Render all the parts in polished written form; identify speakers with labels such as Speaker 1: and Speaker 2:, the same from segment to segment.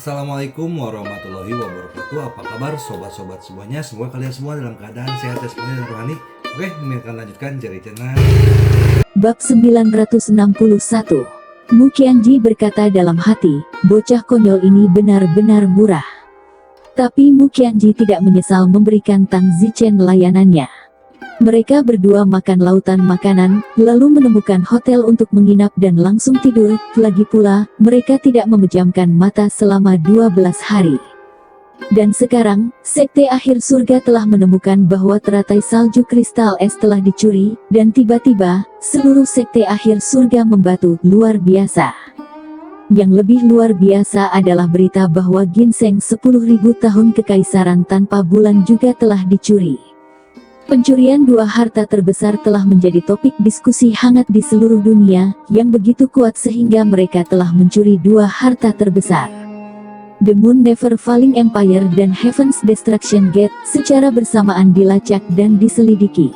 Speaker 1: Assalamualaikum warahmatullahi wabarakatuh. Apa kabar sobat-sobat semuanya? Semoga kalian semua dalam keadaan sehat jasmani dan rohani. Oke, kami akan lanjutkan cerita.
Speaker 2: Bab 961. Mu Qianji berkata dalam hati, bocah konyol ini benar-benar murah. Tapi Mu Qianji tidak menyesal memberikan Tang Zichen layanannya. Mereka berdua makan lautan makanan, lalu menemukan hotel untuk menginap dan langsung tidur. Lagi pula, mereka tidak memejamkan mata selama 12 hari. Dan sekarang, Sekte Akhir Surga telah menemukan bahwa teratai salju kristal es telah dicuri, dan tiba-tiba, seluruh Sekte Akhir Surga membatu luar biasa. Yang lebih luar biasa adalah berita bahwa ginseng 10.000 tahun kekaisaran tanpa bulan juga telah dicuri. Pencurian dua harta terbesar telah menjadi topik diskusi hangat di seluruh dunia, yang begitu kuat sehingga mereka telah mencuri dua harta terbesar. The Moon Never Falling Empire dan Heaven's Destruction Gate secara bersamaan dilacak dan diselidiki.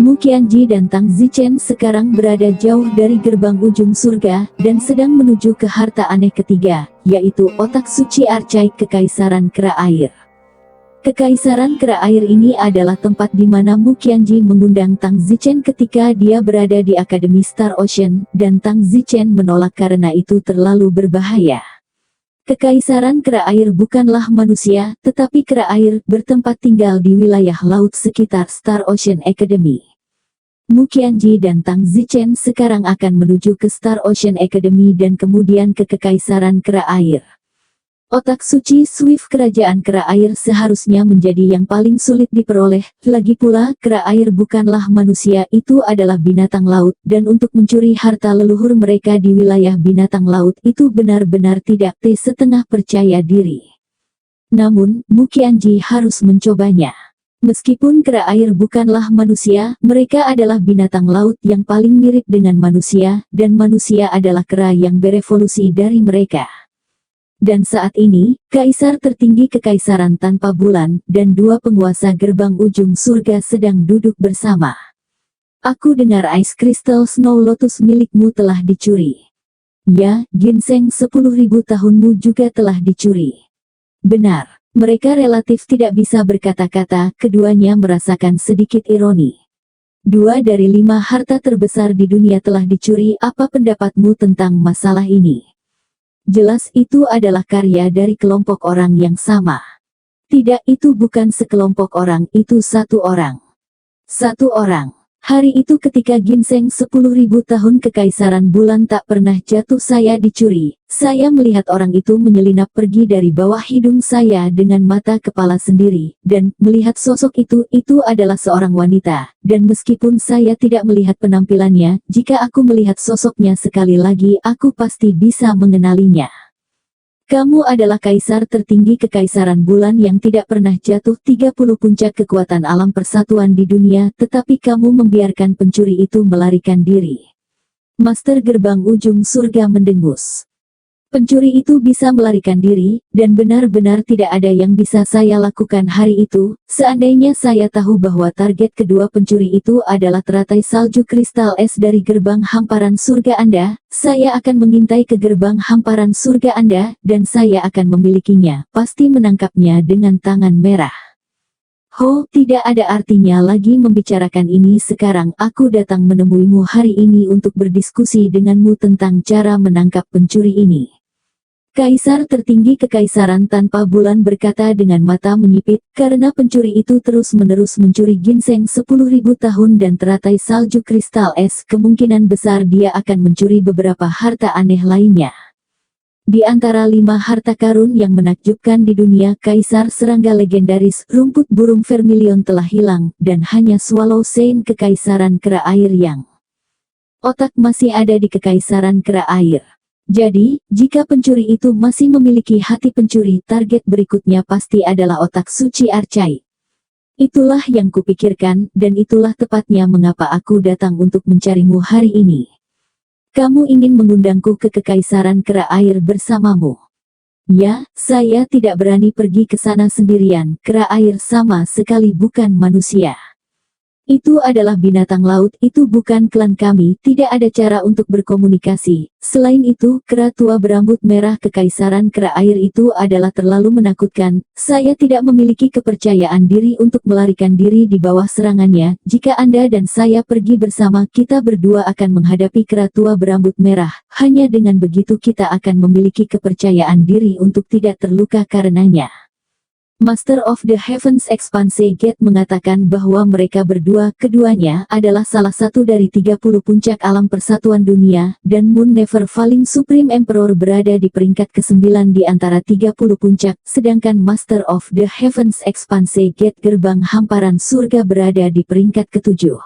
Speaker 2: Mu Qianji dan Tang Zichen sekarang berada jauh dari gerbang ujung surga, dan sedang menuju ke harta aneh ketiga, yaitu otak suci Archai Kekaisaran Kera Air. Kekaisaran Kera Air ini adalah tempat di mana Mu Qianji mengundang Tang Zichen ketika dia berada di Akademi Star Ocean, dan Tang Zichen menolak karena itu terlalu berbahaya. Kekaisaran Kera Air bukanlah manusia, tetapi kera air bertempat tinggal di wilayah laut sekitar Star Ocean Academy. Mu Qianji dan Tang Zichen sekarang akan menuju ke Star Ocean Academy dan kemudian ke Kekaisaran Kera Air. Otak suci Swift Kerajaan Kera Air seharusnya menjadi yang paling sulit diperoleh. Lagi pula, kera air bukanlah manusia, itu adalah binatang laut, dan untuk mencuri harta leluhur mereka di wilayah binatang laut itu benar-benar tidak setengah percaya diri. Namun, Mu Qianji harus mencobanya. Meskipun kera air bukanlah manusia, mereka adalah binatang laut yang paling mirip dengan manusia, dan manusia adalah kera yang berevolusi dari mereka. Dan saat ini, Kaisar tertinggi Kekaisaran tanpa bulan, dan dua penguasa gerbang ujung surga sedang duduk bersama. Aku dengar Ice Crystal Snow Lotus milikmu telah dicuri. Ya, ginseng 10.000 tahunmu juga telah dicuri. Benar, mereka relatif tidak bisa berkata-kata, keduanya merasakan sedikit ironi. 2 dari 5 harta terbesar di dunia telah dicuri, apa pendapatmu tentang masalah ini? Jelas itu adalah karya dari kelompok orang yang sama. Tidak, itu bukan sekelompok orang, itu satu orang. Satu orang. Hari itu ketika ginseng 10.000 tahun kekaisaran bulan tak pernah jatuh saya dicuri. Saya melihat orang itu menyelinap pergi dari bawah hidung saya dengan mata kepala sendiri, dan melihat sosok itu adalah seorang wanita, dan meskipun saya tidak melihat penampilannya, jika aku melihat sosoknya sekali lagi aku pasti bisa mengenalinya. Kamu adalah kaisar tertinggi kekaisaran bulan yang tidak pernah jatuh 30 puncak kekuatan alam persatuan di dunia, tetapi kamu membiarkan pencuri itu melarikan diri. Master gerbang ujung surga mendengus. Pencuri itu bisa melarikan diri, dan benar-benar tidak ada yang bisa saya lakukan hari itu. Seandainya saya tahu bahwa target kedua pencuri itu adalah teratai salju kristal es dari gerbang hamparan surga Anda, saya akan mengintai ke gerbang hamparan surga Anda, dan saya akan memilikinya, pasti menangkapnya dengan tangan merah. Ho, tidak ada artinya lagi membicarakan ini sekarang. Aku datang menemuimu hari ini untuk berdiskusi denganmu tentang cara menangkap pencuri ini. Kaisar tertinggi Kekaisaran tanpa bulan berkata dengan mata menyipit, karena pencuri itu terus-menerus mencuri ginseng 10.000 tahun dan teratai salju kristal es, kemungkinan besar dia akan mencuri beberapa harta aneh lainnya. Di antara 5 harta karun yang menakjubkan di dunia, Kaisar serangga legendaris, rumput burung vermilion telah hilang, dan hanya Swallow Saint Kekaisaran Kera Air yang otak masih ada di Kekaisaran Kera Air. Jadi, jika pencuri itu masih memiliki hati pencuri, target berikutnya pasti adalah otak suci Archai. Itulah yang kupikirkan, dan itulah tepatnya mengapa aku datang untuk mencarimu hari ini. Kamu ingin mengundangku ke Kekaisaran Kera Air bersamamu. Ya, saya tidak berani pergi ke sana sendirian, kera air sama sekali bukan manusia. Itu adalah binatang laut, itu bukan klan kami, tidak ada cara untuk berkomunikasi. Selain itu, kera tua berambut merah kekaisaran kera air itu adalah terlalu menakutkan. Saya tidak memiliki kepercayaan diri untuk melarikan diri di bawah serangannya. Jika Anda dan saya pergi bersama, kita berdua akan menghadapi kera tua berambut merah. Hanya dengan begitu kita akan memiliki kepercayaan diri untuk tidak terluka karenanya. Master of the Heavens Expanse Gate mengatakan bahwa mereka berdua, keduanya, adalah salah satu dari 30 puncak alam persatuan dunia, dan Moon Never Falling Supreme Emperor berada di peringkat ke-9 di antara 30 puncak, sedangkan Master of the Heavens Expanse Gate gerbang hamparan surga berada di peringkat ke-7.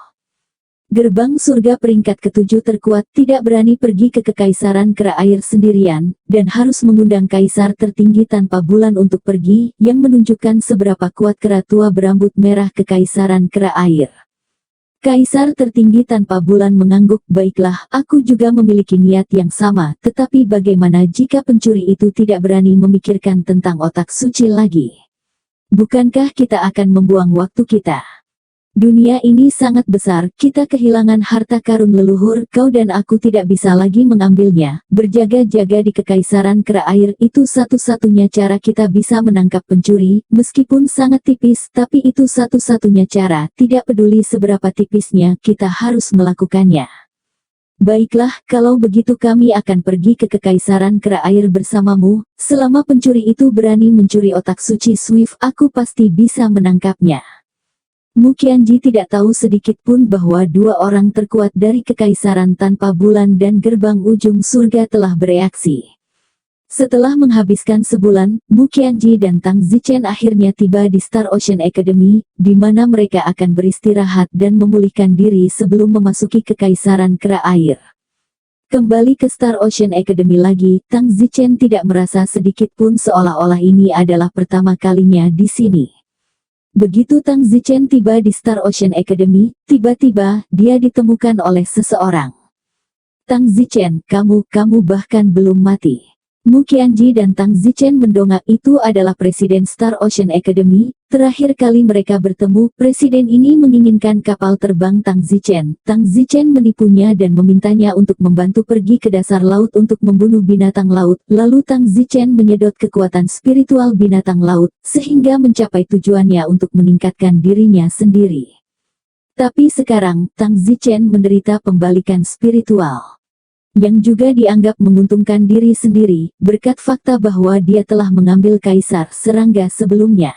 Speaker 2: Gerbang surga peringkat ke-7 terkuat tidak berani pergi ke kekaisaran kera air sendirian, dan harus mengundang kaisar tertinggi tanpa bulan untuk pergi, yang menunjukkan seberapa kuat kera tua berambut merah kekaisaran kera air. Kaisar tertinggi tanpa bulan mengangguk, baiklah, aku juga memiliki niat yang sama, tetapi bagaimana jika pencuri itu tidak berani memikirkan tentang otak suci lagi? Bukankah kita akan membuang waktu kita? Dunia ini sangat besar, kita kehilangan harta karun leluhur, kau dan aku tidak bisa lagi mengambilnya. Berjaga-jaga di kekaisaran kera air itu satu-satunya cara kita bisa menangkap pencuri, meskipun sangat tipis, tapi itu satu-satunya cara, tidak peduli seberapa tipisnya, kita harus melakukannya. Baiklah, kalau begitu kami akan pergi ke kekaisaran kera air bersamamu. Selama pencuri itu berani mencuri otak suci Swift, aku pasti bisa menangkapnya. Mu Qianji tidak tahu sedikit pun bahwa dua orang terkuat dari kekaisaran tanpa bulan dan gerbang ujung surga telah bereaksi. Setelah menghabiskan sebulan, Mu Qianji dan Tang Zichen akhirnya tiba di Star Ocean Academy, di mana mereka akan beristirahat dan memulihkan diri sebelum memasuki kekaisaran kera air. Kembali ke Star Ocean Academy lagi, Tang Zichen tidak merasa sedikit pun seolah-olah ini adalah pertama kalinya di sini. Begitu Tang Zichen tiba di Star Ocean Academy, tiba-tiba, dia ditemukan oleh seseorang. Tang Zichen, kamu bahkan belum mati. Mu Qianji dan Tang Zichen mendongak. Itu adalah Presiden Star Ocean Academy. Terakhir kali mereka bertemu, Presiden ini menginginkan kapal terbang Tang Zichen. Tang Zichen menipunya dan memintanya untuk membantu pergi ke dasar laut untuk membunuh binatang laut. Lalu Tang Zichen menyedot kekuatan spiritual binatang laut, sehingga mencapai tujuannya untuk meningkatkan dirinya sendiri. Tapi sekarang, Tang Zichen menderita pembalikan spiritual, yang juga dianggap menguntungkan diri sendiri, berkat fakta bahwa dia telah mengambil kaisar serangga sebelumnya.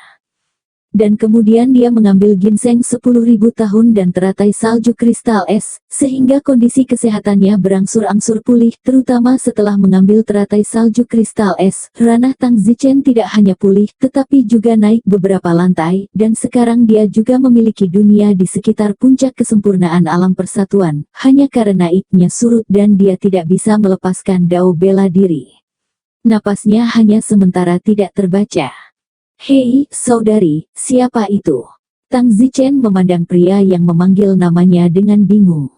Speaker 2: Dan kemudian dia mengambil ginseng 10.000 tahun dan teratai salju kristal es, sehingga kondisi kesehatannya berangsur-angsur pulih, terutama setelah mengambil teratai salju kristal es. Ranah Tang Zichen tidak hanya pulih, tetapi juga naik beberapa lantai, dan sekarang dia juga memiliki dunia di sekitar puncak kesempurnaan alam persatuan, hanya karena iknya surut dan dia tidak bisa melepaskan dao bela diri. Napasnya hanya sementara tidak terbaca. Hei, saudari, siapa itu? Tang Zichen memandang pria yang memanggil namanya dengan bingung.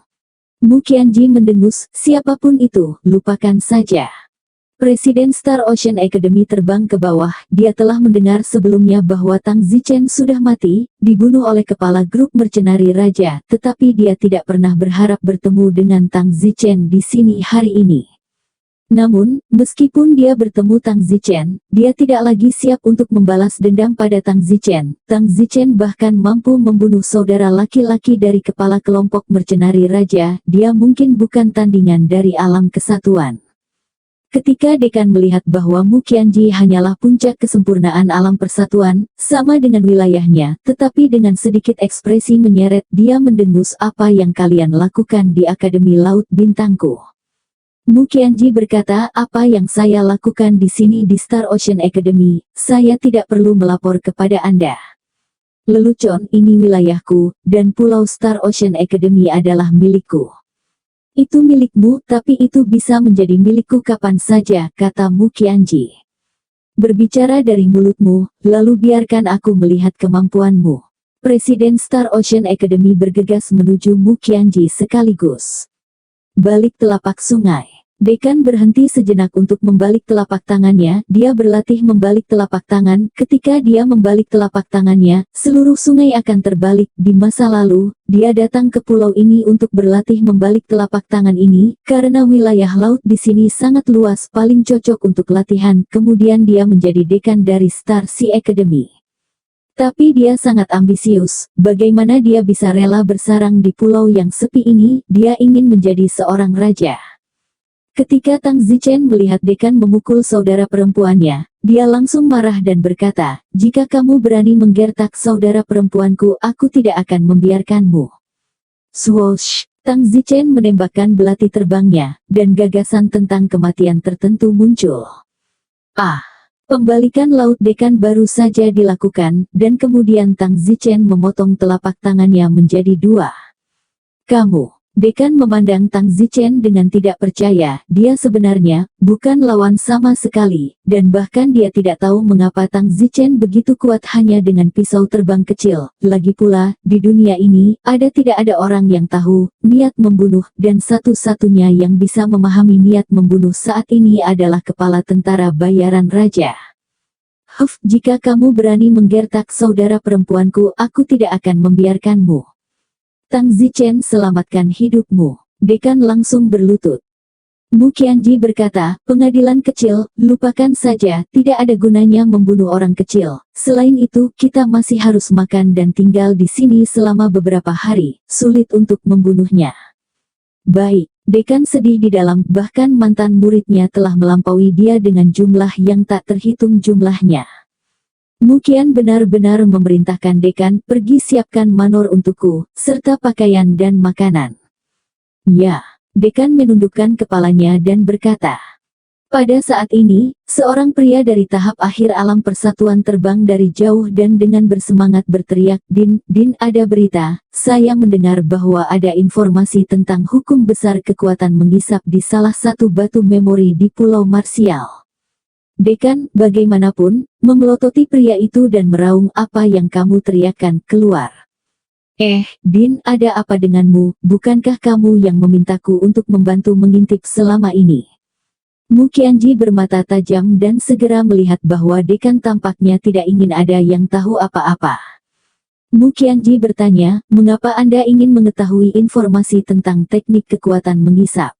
Speaker 2: Mu Qianji mendengus, siapapun itu, lupakan saja. Presiden Star Ocean Academy terbang ke bawah, dia telah mendengar sebelumnya bahwa Tang Zichen sudah mati, dibunuh oleh kepala grup mercenari raja, tetapi dia tidak pernah berharap bertemu dengan Tang Zichen di sini hari ini. Namun, meskipun dia bertemu Tang Zichen, dia tidak lagi siap untuk membalas dendam pada Tang Zichen. Tang Zichen bahkan mampu membunuh saudara laki-laki dari kepala kelompok mercenari raja, dia mungkin bukan tandingan dari alam kesatuan. Ketika Dekan melihat bahwa Mu Qianji hanyalah puncak kesempurnaan alam persatuan, sama dengan wilayahnya, tetapi dengan sedikit ekspresi menyeret, dia mendengus, apa yang kalian lakukan di Akademi Laut Bintangku? Mu Qianji berkata, apa yang saya lakukan di sini di Star Ocean Academy, saya tidak perlu melapor kepada Anda. Lelucon, ini wilayahku, dan pulau Star Ocean Academy adalah milikku. Itu milikmu, tapi itu bisa menjadi milikku kapan saja, kata Mu Qianji. Berbicara dari mulutmu, lalu biarkan aku melihat kemampuanmu. Presiden Star Ocean Academy bergegas menuju Mu Qianji sekaligus. Balik telapak sungai. Dekan berhenti sejenak untuk membalik telapak tangannya. Dia berlatih membalik telapak tangan. Ketika dia membalik telapak tangannya, seluruh sungai akan terbalik. Di masa lalu, dia datang ke pulau ini untuk berlatih membalik telapak tangan ini, karena wilayah laut di sini sangat luas, paling cocok untuk latihan. Kemudian dia menjadi dekan dari Star Sea Academy. Tapi dia sangat ambisius. Bagaimana dia bisa rela bersarang di pulau yang sepi ini? Dia ingin menjadi seorang raja. Ketika Tang Zichen melihat dekan memukul saudara perempuannya, dia langsung marah dan berkata, "Jika kamu berani menggertak saudara perempuanku, aku tidak akan membiarkanmu." Swoosh! Tang Zichen menembakkan belati terbangnya, dan gagasan tentang kematian tertentu muncul. Pembalikan laut dekan baru saja dilakukan, dan kemudian Tang Zichen memotong telapak tangannya menjadi dua. "Kamu..." Dekan memandang Tang Zichen dengan tidak percaya. Dia sebenarnya bukan lawan sama sekali, dan bahkan dia tidak tahu mengapa Tang Zichen begitu kuat hanya dengan pisau terbang kecil. Lagi pula, di dunia ini, tidak ada orang yang tahu niat membunuh, dan satu-satunya yang bisa memahami niat membunuh saat ini adalah kepala tentara bayaran raja. Jika kamu berani menggertak saudara perempuanku, aku tidak akan membiarkanmu. Tang Zichen, selamatkan hidupmu. Dekan langsung berlutut. Mu Qianji berkata, "Pengadilan kecil, lupakan saja, tidak ada gunanya membunuh orang kecil. Selain itu, kita masih harus makan dan tinggal di sini selama beberapa hari, sulit untuk membunuhnya." Baik, dekan sedih di dalam, bahkan mantan muridnya telah melampaui dia dengan jumlah yang tak terhitung jumlahnya. Mu Qian benar-benar memerintahkan dekan, "Pergi siapkan manor untukku, serta pakaian dan makanan." Ya, dekan menundukkan kepalanya dan berkata. Pada saat ini, seorang pria dari tahap akhir alam persatuan terbang dari jauh dan dengan bersemangat berteriak, Din, ada berita, saya mendengar bahwa ada informasi tentang hukum besar kekuatan mengisap di salah satu batu memori di Pulau Marsial." Dekan, bagaimanapun, memelototi pria itu dan meraung, "Apa yang kamu teriakkan? Keluar!" Din, ada apa denganmu? Bukankah kamu yang memintaku untuk membantu mengintip selama ini? Mu Qianji bermata tajam dan segera melihat bahwa dekan tampaknya tidak ingin ada yang tahu apa-apa. Mu Qianji bertanya, "Mengapa Anda ingin mengetahui informasi tentang teknik kekuatan mengisap?"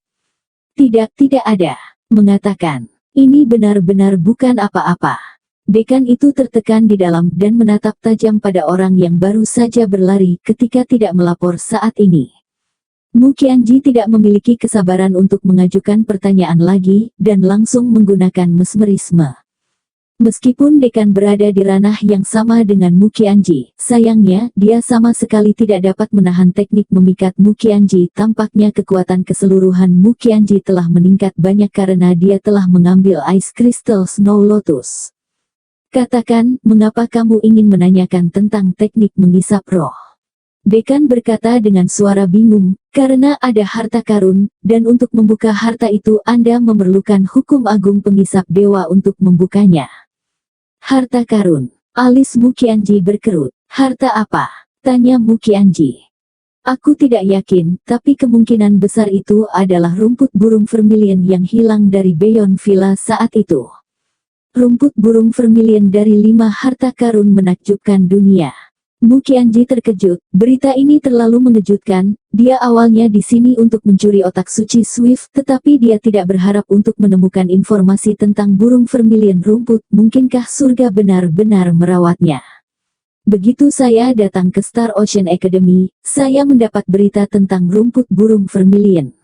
Speaker 2: Tidak ada. Mengatakan. Ini benar-benar bukan apa-apa. Dekan itu tertekan di dalam dan menatap tajam pada orang yang baru saja berlari ketika tidak melapor saat ini. Mu Qianji tidak memiliki kesabaran untuk mengajukan pertanyaan lagi, dan langsung menggunakan mesmerisme. Meskipun dekan berada di ranah yang sama dengan Mu Qianji, sayangnya, dia sama sekali tidak dapat menahan teknik memikat Mu Qianji. Tampaknya kekuatan keseluruhan Mu Qianji telah meningkat banyak karena dia telah mengambil Ice Crystal Snow Lotus. Katakan, mengapa kamu ingin menanyakan tentang teknik mengisap roh? Dekan berkata dengan suara bingung, "Karena ada harta karun, dan untuk membuka harta itu Anda memerlukan hukum agung pengisap dewa untuk membukanya." Harta karun. Alis Mu Qianji berkerut. "Harta apa?" tanya Mu Qianji. "Aku tidak yakin, tapi kemungkinan besar itu adalah rumput burung vermilion yang hilang dari Beyond Villa saat itu." Rumput burung vermilion dari 5 harta karun menakjubkan dunia. Mu Qianji terkejut, berita ini terlalu mengejutkan. Dia awalnya di sini untuk mencuri otak suci Swift, tetapi dia tidak berharap untuk menemukan informasi tentang burung vermilion rumput. Mungkinkah surga benar-benar merawatnya? Begitu saya datang ke Star Ocean Academy, saya mendapat berita tentang rumput burung vermilion.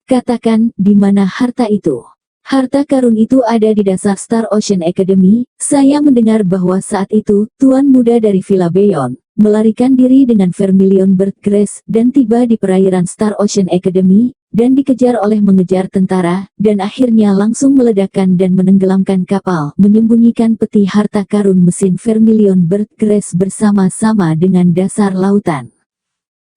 Speaker 2: Katakan, di mana harta itu? Harta karun itu ada di dasar Star Ocean Academy. Saya mendengar bahwa saat itu, tuan muda dari Villa Beyond melarikan diri dengan Vermilion Bird Grace dan tiba di perairan Star Ocean Academy, dan dikejar oleh mengejar tentara, dan akhirnya langsung meledakkan dan menenggelamkan kapal, menyembunyikan peti harta karun mesin Vermilion Bird Grace bersama-sama dengan dasar lautan.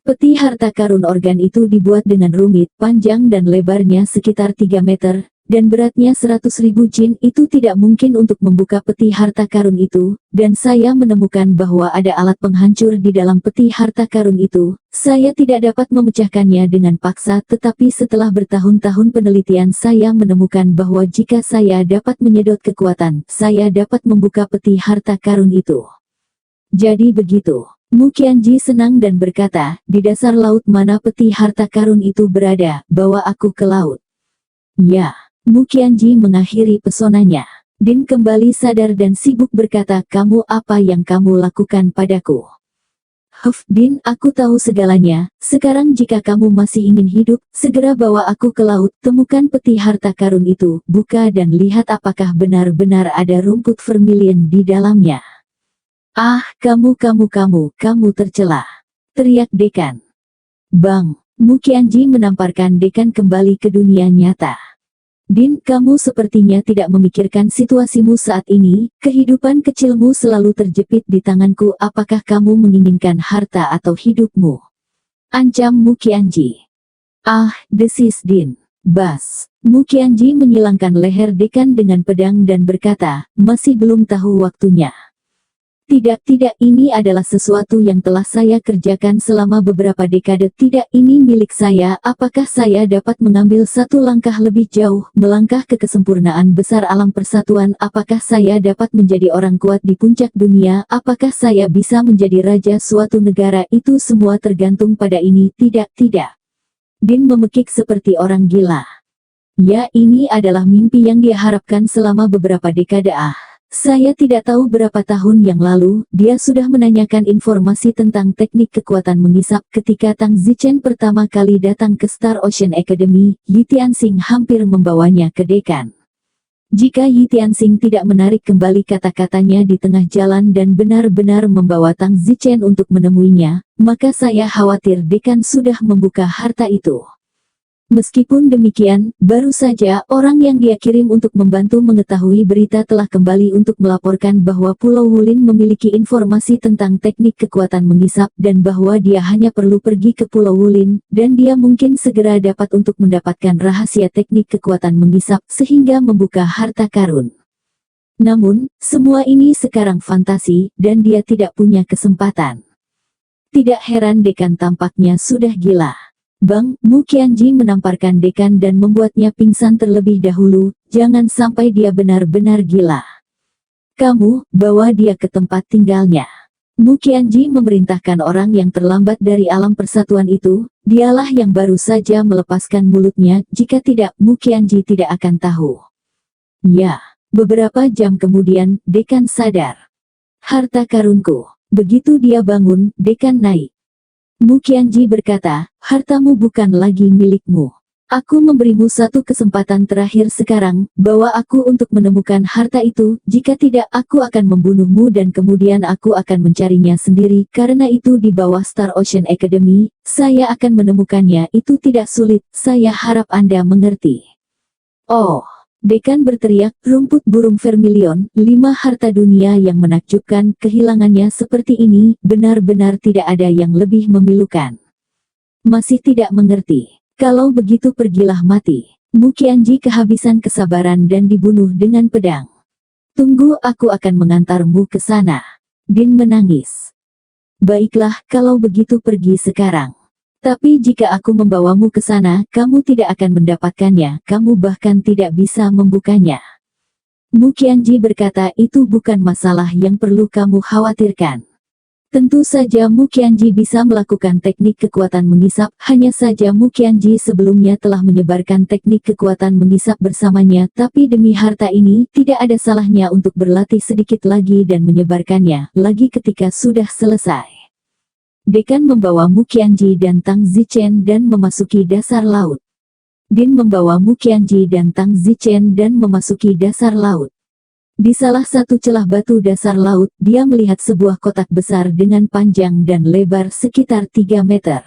Speaker 2: Peti harta karun organ itu dibuat dengan rumit, panjang dan lebarnya sekitar 3 meter, dan beratnya 100.000 jin itu tidak mungkin untuk membuka peti harta karun itu, dan saya menemukan bahwa ada alat penghancur di dalam peti harta karun itu. Saya tidak dapat memecahkannya dengan paksa, tetapi setelah bertahun-tahun penelitian saya menemukan bahwa jika saya dapat menyedot kekuatan, saya dapat membuka peti harta karun itu. Jadi begitu. Mu Qianji senang dan berkata, di dasar laut mana peti harta karun itu berada, bawa aku ke laut. Ya, Mu Qianji mengakhiri pesonanya. Din kembali sadar dan sibuk berkata, kamu apa yang kamu lakukan padaku? Din, aku tahu segalanya. Sekarang jika kamu masih ingin hidup, segera bawa aku ke laut, temukan peti harta karun itu, buka dan lihat apakah benar-benar ada rumput vermilion di dalamnya. Ah, kamu tercela, teriak dekan. Bang, Mu Qianji menamparkan dekan kembali ke dunia nyata. Din, kamu sepertinya tidak memikirkan situasimu saat ini, kehidupan kecilmu selalu terjepit di tanganku, apakah kamu menginginkan harta atau hidupmu? Ancam Mu Qianji. Ah, desis Din. Bas, Mu Qianji menyilangkan leher dekan dengan pedang dan berkata, masih belum tahu waktunya. Tidak, ini adalah sesuatu yang telah saya kerjakan selama beberapa dekade. Tidak, ini milik saya. Apakah saya dapat mengambil satu langkah lebih jauh, melangkah ke kesempurnaan besar alam persatuan? Apakah saya dapat menjadi orang kuat di puncak dunia? Apakah saya bisa menjadi raja suatu negara? Itu semua tergantung pada ini. Tidak. Din memekik seperti orang gila. Ya, ini adalah mimpi yang dia harapkan selama beberapa dekade. Saya tidak tahu berapa tahun yang lalu, dia sudah menanyakan informasi tentang teknik kekuatan mengisap. Ketika Tang Zichen pertama kali datang ke Star Ocean Academy, Yi Tianxing hampir membawanya ke dekan. Jika Yi Tianxing tidak menarik kembali kata-katanya di tengah jalan dan benar-benar membawa Tang Zichen untuk menemuinya, maka saya khawatir dekan sudah membuka harta itu. Meskipun demikian, baru saja orang yang dia kirim untuk membantu mengetahui berita telah kembali untuk melaporkan bahwa Pulau Wulin memiliki informasi tentang teknik kekuatan mengisap dan bahwa dia hanya perlu pergi ke Pulau Wulin, dan dia mungkin segera dapat untuk mendapatkan rahasia teknik kekuatan mengisap sehingga membuka harta karun. Namun, semua ini sekarang fantasi, dan dia tidak punya kesempatan. Tidak heran dekan tampaknya sudah gila. Bang, Mu Qianji menamparkan dekan dan membuatnya pingsan terlebih dahulu, jangan sampai dia benar-benar gila. Kamu, bawa dia ke tempat tinggalnya. Mu Qianji memerintahkan orang yang terlambat dari alam persatuan itu, dialah yang baru saja melepaskan mulutnya, jika tidak, Mu Qianji tidak akan tahu. Ya, beberapa jam kemudian, dekan sadar. Harta karunku. Begitu dia bangun, dekan naik. Mu Qianji berkata, hartamu bukan lagi milikmu. Aku memberimu satu kesempatan terakhir sekarang, bawa aku untuk menemukan harta itu, jika tidak aku akan membunuhmu dan kemudian aku akan mencarinya sendiri. Karena itu di bawah Star Ocean Academy, saya akan menemukannya. Itu tidak sulit, saya harap Anda mengerti. Oh. Dekan berteriak, rumput burung vermilion, 5 harta dunia yang menakjubkan, kehilangannya seperti ini, benar-benar tidak ada yang lebih memilukan. Masih tidak mengerti. Kalau begitu pergilah mati. Mu Qianji kehabisan kesabaran dan dibunuh dengan pedang. Tunggu, aku akan mengantarmu ke sana. Din menangis. Baiklah, kalau begitu pergi sekarang. Tapi jika aku membawamu ke sana, kamu tidak akan mendapatkannya, kamu bahkan tidak bisa membukanya. Mu Qianji berkata, itu bukan masalah yang perlu kamu khawatirkan. Tentu saja Mu Qianji bisa melakukan teknik kekuatan mengisap, hanya saja Mu Qianji sebelumnya telah menyebarkan teknik kekuatan mengisap bersamanya, tapi demi harta ini, tidak ada salahnya untuk berlatih sedikit lagi dan menyebarkannya, lagi ketika sudah selesai. Dekan membawa Mu Qianji dan Tang Zichen dan memasuki dasar laut. Din membawa Mu Qianji dan Tang Zichen dan memasuki dasar laut. Di salah satu celah batu dasar laut, dia melihat sebuah kotak besar dengan panjang dan lebar sekitar 3 meter.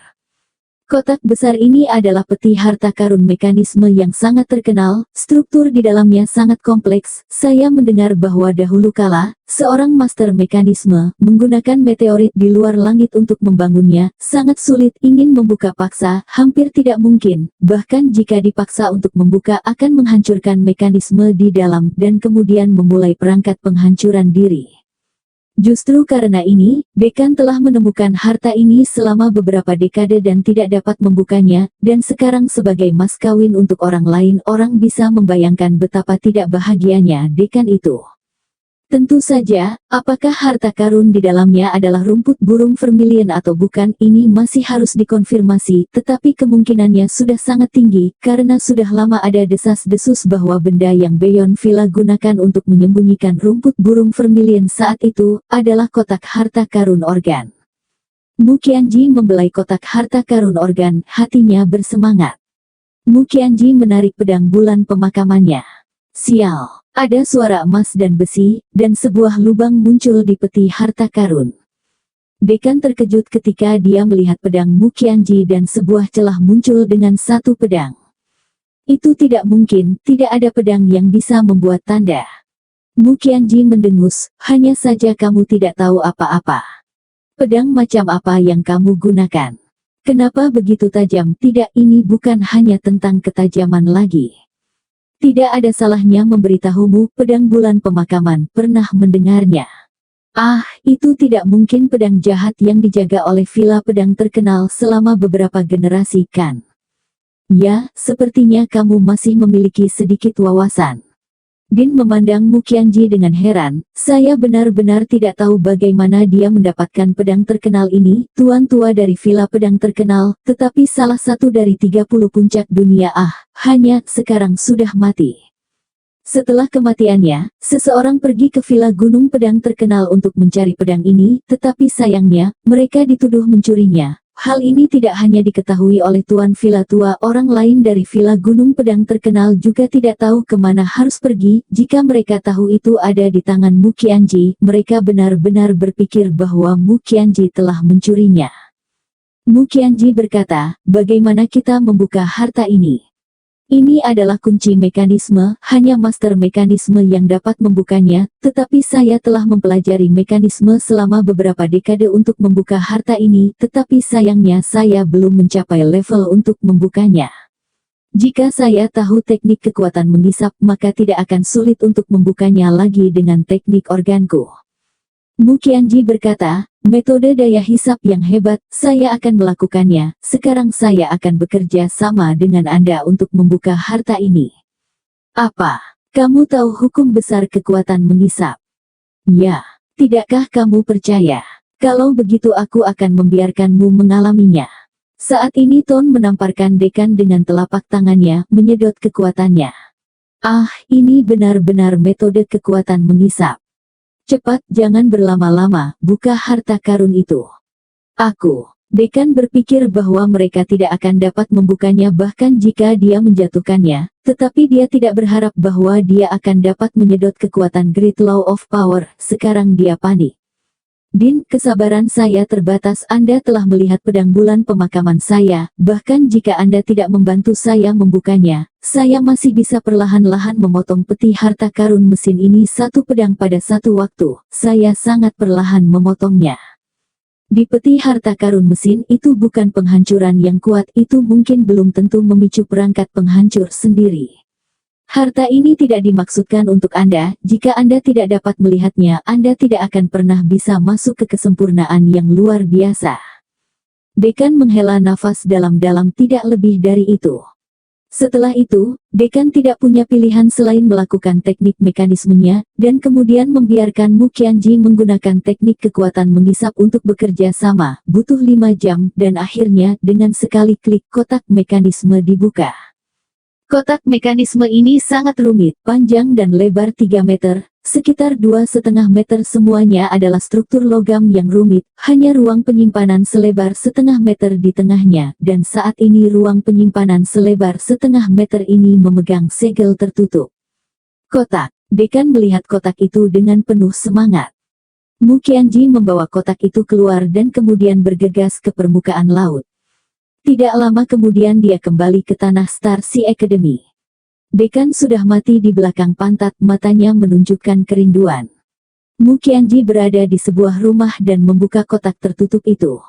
Speaker 2: Kotak besar ini adalah peti harta karun mekanisme yang sangat terkenal, struktur di dalamnya sangat kompleks. Saya mendengar bahwa dahulu kala, seorang master mekanisme menggunakan meteorit di luar langit untuk membangunnya, sangat sulit ingin membuka paksa, hampir tidak mungkin, bahkan jika dipaksa untuk membuka akan menghancurkan mekanisme di dalam dan kemudian memulai perangkat penghancuran diri. Justru karena ini, dekan telah menemukan harta ini selama beberapa dekade dan tidak dapat membukanya, dan sekarang sebagai mas kawin untuk orang lain, orang bisa membayangkan betapa tidak bahagianya dekan itu. Tentu saja, apakah harta karun di dalamnya adalah rumput burung vermilion atau bukan, ini masih harus dikonfirmasi, tetapi kemungkinannya sudah sangat tinggi, karena sudah lama ada desas-desus bahwa benda yang Beyond Villa gunakan untuk menyembunyikan rumput burung vermilion saat itu, adalah kotak harta karun organ. Mu Qianji membelai kotak harta karun organ, hatinya bersemangat. Mu Qianji menarik pedang bulan pemakamannya. Sial, ada suara emas dan besi, dan sebuah lubang muncul di peti harta karun. Dekan terkejut ketika dia melihat pedang Mu Qianji dan sebuah celah muncul dengan satu pedang. Itu tidak mungkin, tidak ada pedang yang bisa membuat tanda. Mu Qianji mendengus, hanya saja kamu tidak tahu apa-apa. Pedang macam apa yang kamu gunakan? Kenapa begitu tajam? Tidak, ini bukan hanya tentang ketajaman lagi. Tidak ada salahnya memberitahumu, pedang bulan pemakaman, pernah mendengarnya. Ah, itu tidak mungkin pedang jahat yang dijaga oleh villa pedang terkenal selama beberapa generasi kan? Ya, sepertinya kamu masih memiliki sedikit wawasan. Din memandang Mu Qianji dengan heran, saya benar-benar tidak tahu bagaimana dia mendapatkan pedang terkenal ini, tuan tua dari villa pedang terkenal, tetapi salah satu dari 30 puncak dunia hanya sekarang sudah mati. Setelah kematiannya, seseorang pergi ke villa gunung pedang terkenal untuk mencari pedang ini, tetapi sayangnya, mereka dituduh mencurinya. Hal ini tidak hanya diketahui oleh tuan villa tua, orang lain dari villa gunung pedang terkenal juga tidak tahu kemana harus pergi. Jika mereka tahu itu ada di tangan Mu Qianji, mereka benar-benar berpikir bahwa Mu Qianji telah mencurinya. Mu Qianji berkata, bagaimana kita membuka harta ini? Ini adalah kunci mekanisme, hanya master mekanisme yang dapat membukanya, tetapi saya telah mempelajari mekanisme selama beberapa dekade untuk membuka harta ini, tetapi sayangnya saya belum mencapai level untuk membukanya. Jika saya tahu teknik kekuatan menghisap, maka tidak akan sulit untuk membukanya lagi dengan teknik organku. Mu Qianji berkata, metode daya hisap yang hebat, saya akan melakukannya, sekarang saya akan bekerja sama dengan Anda untuk membuka harta ini. Apa? Kamu tahu hukum besar kekuatan menghisap? Ya, tidakkah kamu percaya? Kalau begitu aku akan membiarkanmu mengalaminya. Saat ini Ton menamparkan dekan dengan telapak tangannya, menyedot kekuatannya. Ah, ini benar-benar metode kekuatan menghisap. Cepat, jangan berlama-lama, buka harta karun itu. Aku. Dekan berpikir bahwa mereka tidak akan dapat membukanya bahkan jika dia menjatuhkannya, tetapi dia tidak berharap bahwa dia akan dapat menyedot kekuatan Great Law of Power. Sekarang dia panik. Din, kesabaran saya terbatas. Anda telah melihat pedang bulan pemakaman saya, bahkan jika Anda tidak membantu saya membukanya, saya masih bisa perlahan-lahan memotong peti harta karun mesin ini satu pedang pada satu waktu. Saya sangat perlahan memotongnya. Di peti harta karun mesin itu bukan penghancuran yang kuat, itu mungkin belum tentu memicu perangkat penghancur sendiri. Harta ini tidak dimaksudkan untuk Anda, jika Anda tidak dapat melihatnya, Anda tidak akan pernah bisa masuk ke kesempurnaan yang luar biasa. Dekan menghela nafas dalam-dalam, tidak lebih dari itu. Setelah itu, Dekan tidak punya pilihan selain melakukan teknik mekanismenya, dan kemudian membiarkan Mu Qianji menggunakan teknik kekuatan menghisap untuk bekerja sama, butuh 5 jam, dan akhirnya, dengan sekali klik kotak mekanisme dibuka. Kotak mekanisme ini sangat rumit, panjang dan lebar 3 meter, sekitar 2,5 meter, semuanya adalah struktur logam yang rumit, hanya ruang penyimpanan selebar setengah meter di tengahnya, dan saat ini ruang penyimpanan selebar setengah meter ini memegang segel tertutup. Kotak. Dekan melihat kotak itu dengan penuh semangat. Mu Qianji membawa kotak itu keluar dan kemudian bergegas ke permukaan laut. Tidak lama kemudian dia kembali ke tanah Star Sea Academy. Dekan sudah mati di belakang pantat, matanya menunjukkan kerinduan. Mu Qianji berada di sebuah rumah dan membuka kotak tertutup itu.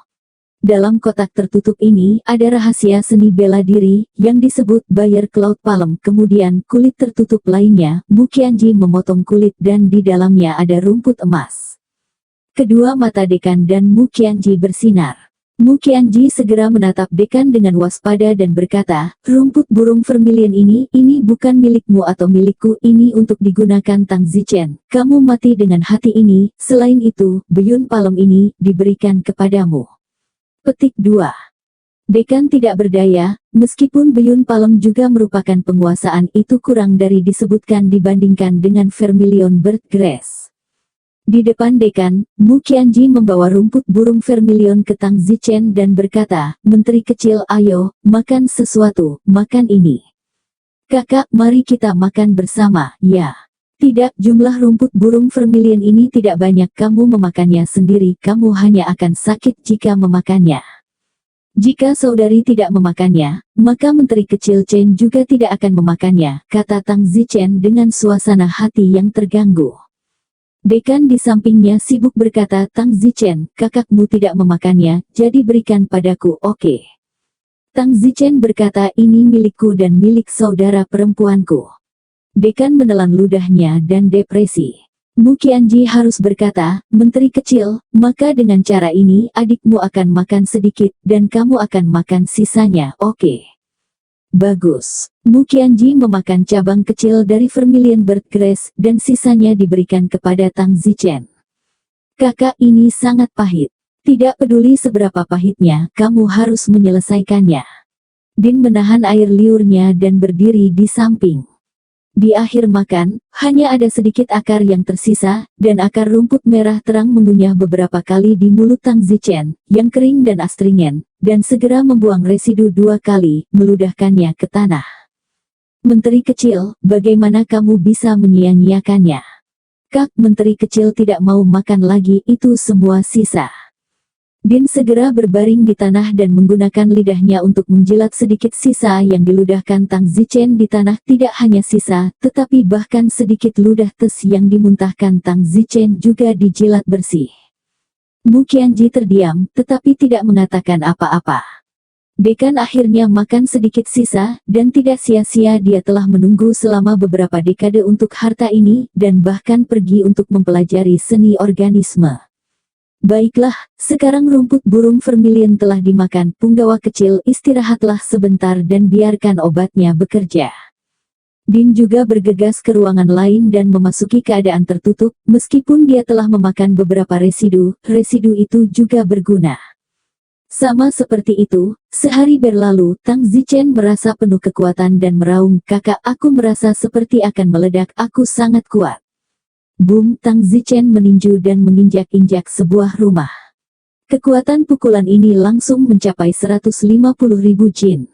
Speaker 2: Dalam kotak tertutup ini ada rahasia seni bela diri yang disebut Bayer Cloud Palm. Kemudian kulit tertutup lainnya, Mu Qianji memotong kulit dan di dalamnya ada rumput emas. Kedua mata Dekan dan Mu Qianji bersinar. Mu Qianji segera menatap Dekan dengan waspada dan berkata, rumput burung vermilion ini bukan milikmu atau milikku, ini untuk digunakan Tang Zichen. Kamu mati dengan hati ini, selain itu, beyun palem ini diberikan kepadamu. Petik 2. Dekan tidak berdaya, meskipun beyun palem juga merupakan penguasaan, itu kurang dari disebutkan dibandingkan dengan vermilion bird grass. Di depan Dekan, Mu Qianji membawa rumput burung vermilion ke Tang Zichen dan berkata, menteri kecil, ayo, makan sesuatu, makan ini. Kakak, mari kita makan bersama, ya. Tidak, jumlah rumput burung vermilion ini tidak banyak, kamu memakannya sendiri, kamu hanya akan sakit jika memakannya. Jika saudari tidak memakannya, maka menteri kecil Chen juga tidak akan memakannya, kata Tang Zichen dengan suasana hati yang terganggu. Dekan di sampingnya sibuk berkata, Tang Zichen, kakakmu tidak memakannya, jadi berikan padaku, oke. Tang Zichen berkata, ini milikku dan milik saudara perempuanku. Dekan menelan ludahnya dan depresi. Mu Qianji harus berkata, menteri kecil, maka dengan cara ini adikmu akan makan sedikit dan kamu akan makan sisanya, oke. Bagus. Mu Qianji memakan cabang kecil dari vermilion bird grass dan sisanya diberikan kepada Tang Zichen. Kakak, ini sangat pahit. Tidak peduli seberapa pahitnya, kamu harus menyelesaikannya. Din menahan air liurnya dan berdiri di samping. Di akhir makan, hanya ada sedikit akar yang tersisa, dan akar rumput merah terang mengunyah beberapa kali di mulut Tang Zichen, yang kering dan astringen, dan segera membuang residu 2 kali, meludahkannya ke tanah. Menteri kecil, bagaimana kamu bisa menyia-nyiakannya? Kak, menteri kecil tidak mau makan lagi, itu semua sisa. Din segera berbaring di tanah dan menggunakan lidahnya untuk menjilat sedikit sisa yang diludahkan Tang Zichen di tanah. Tidak hanya sisa, tetapi bahkan sedikit ludah tes yang dimuntahkan Tang Zichen juga dijilat bersih. Mu Qianji terdiam, tetapi tidak mengatakan apa-apa. Dekan akhirnya makan sedikit sisa, dan tidak sia-sia dia telah menunggu selama beberapa dekade untuk harta ini, dan bahkan pergi untuk mempelajari seni organisme. Baiklah, sekarang rumput burung vermilion telah dimakan, punggawa kecil, istirahatlah sebentar dan biarkan obatnya bekerja. Din juga bergegas ke ruangan lain dan memasuki keadaan tertutup, meskipun dia telah memakan beberapa residu itu juga berguna. Sama seperti itu, sehari berlalu, Tang Zichen merasa penuh kekuatan dan meraung, kakak, aku merasa seperti akan meledak, aku sangat kuat. Boom, Tang Zichen meninju dan menginjak-injak sebuah rumah. Kekuatan pukulan ini langsung mencapai 150.000 jin.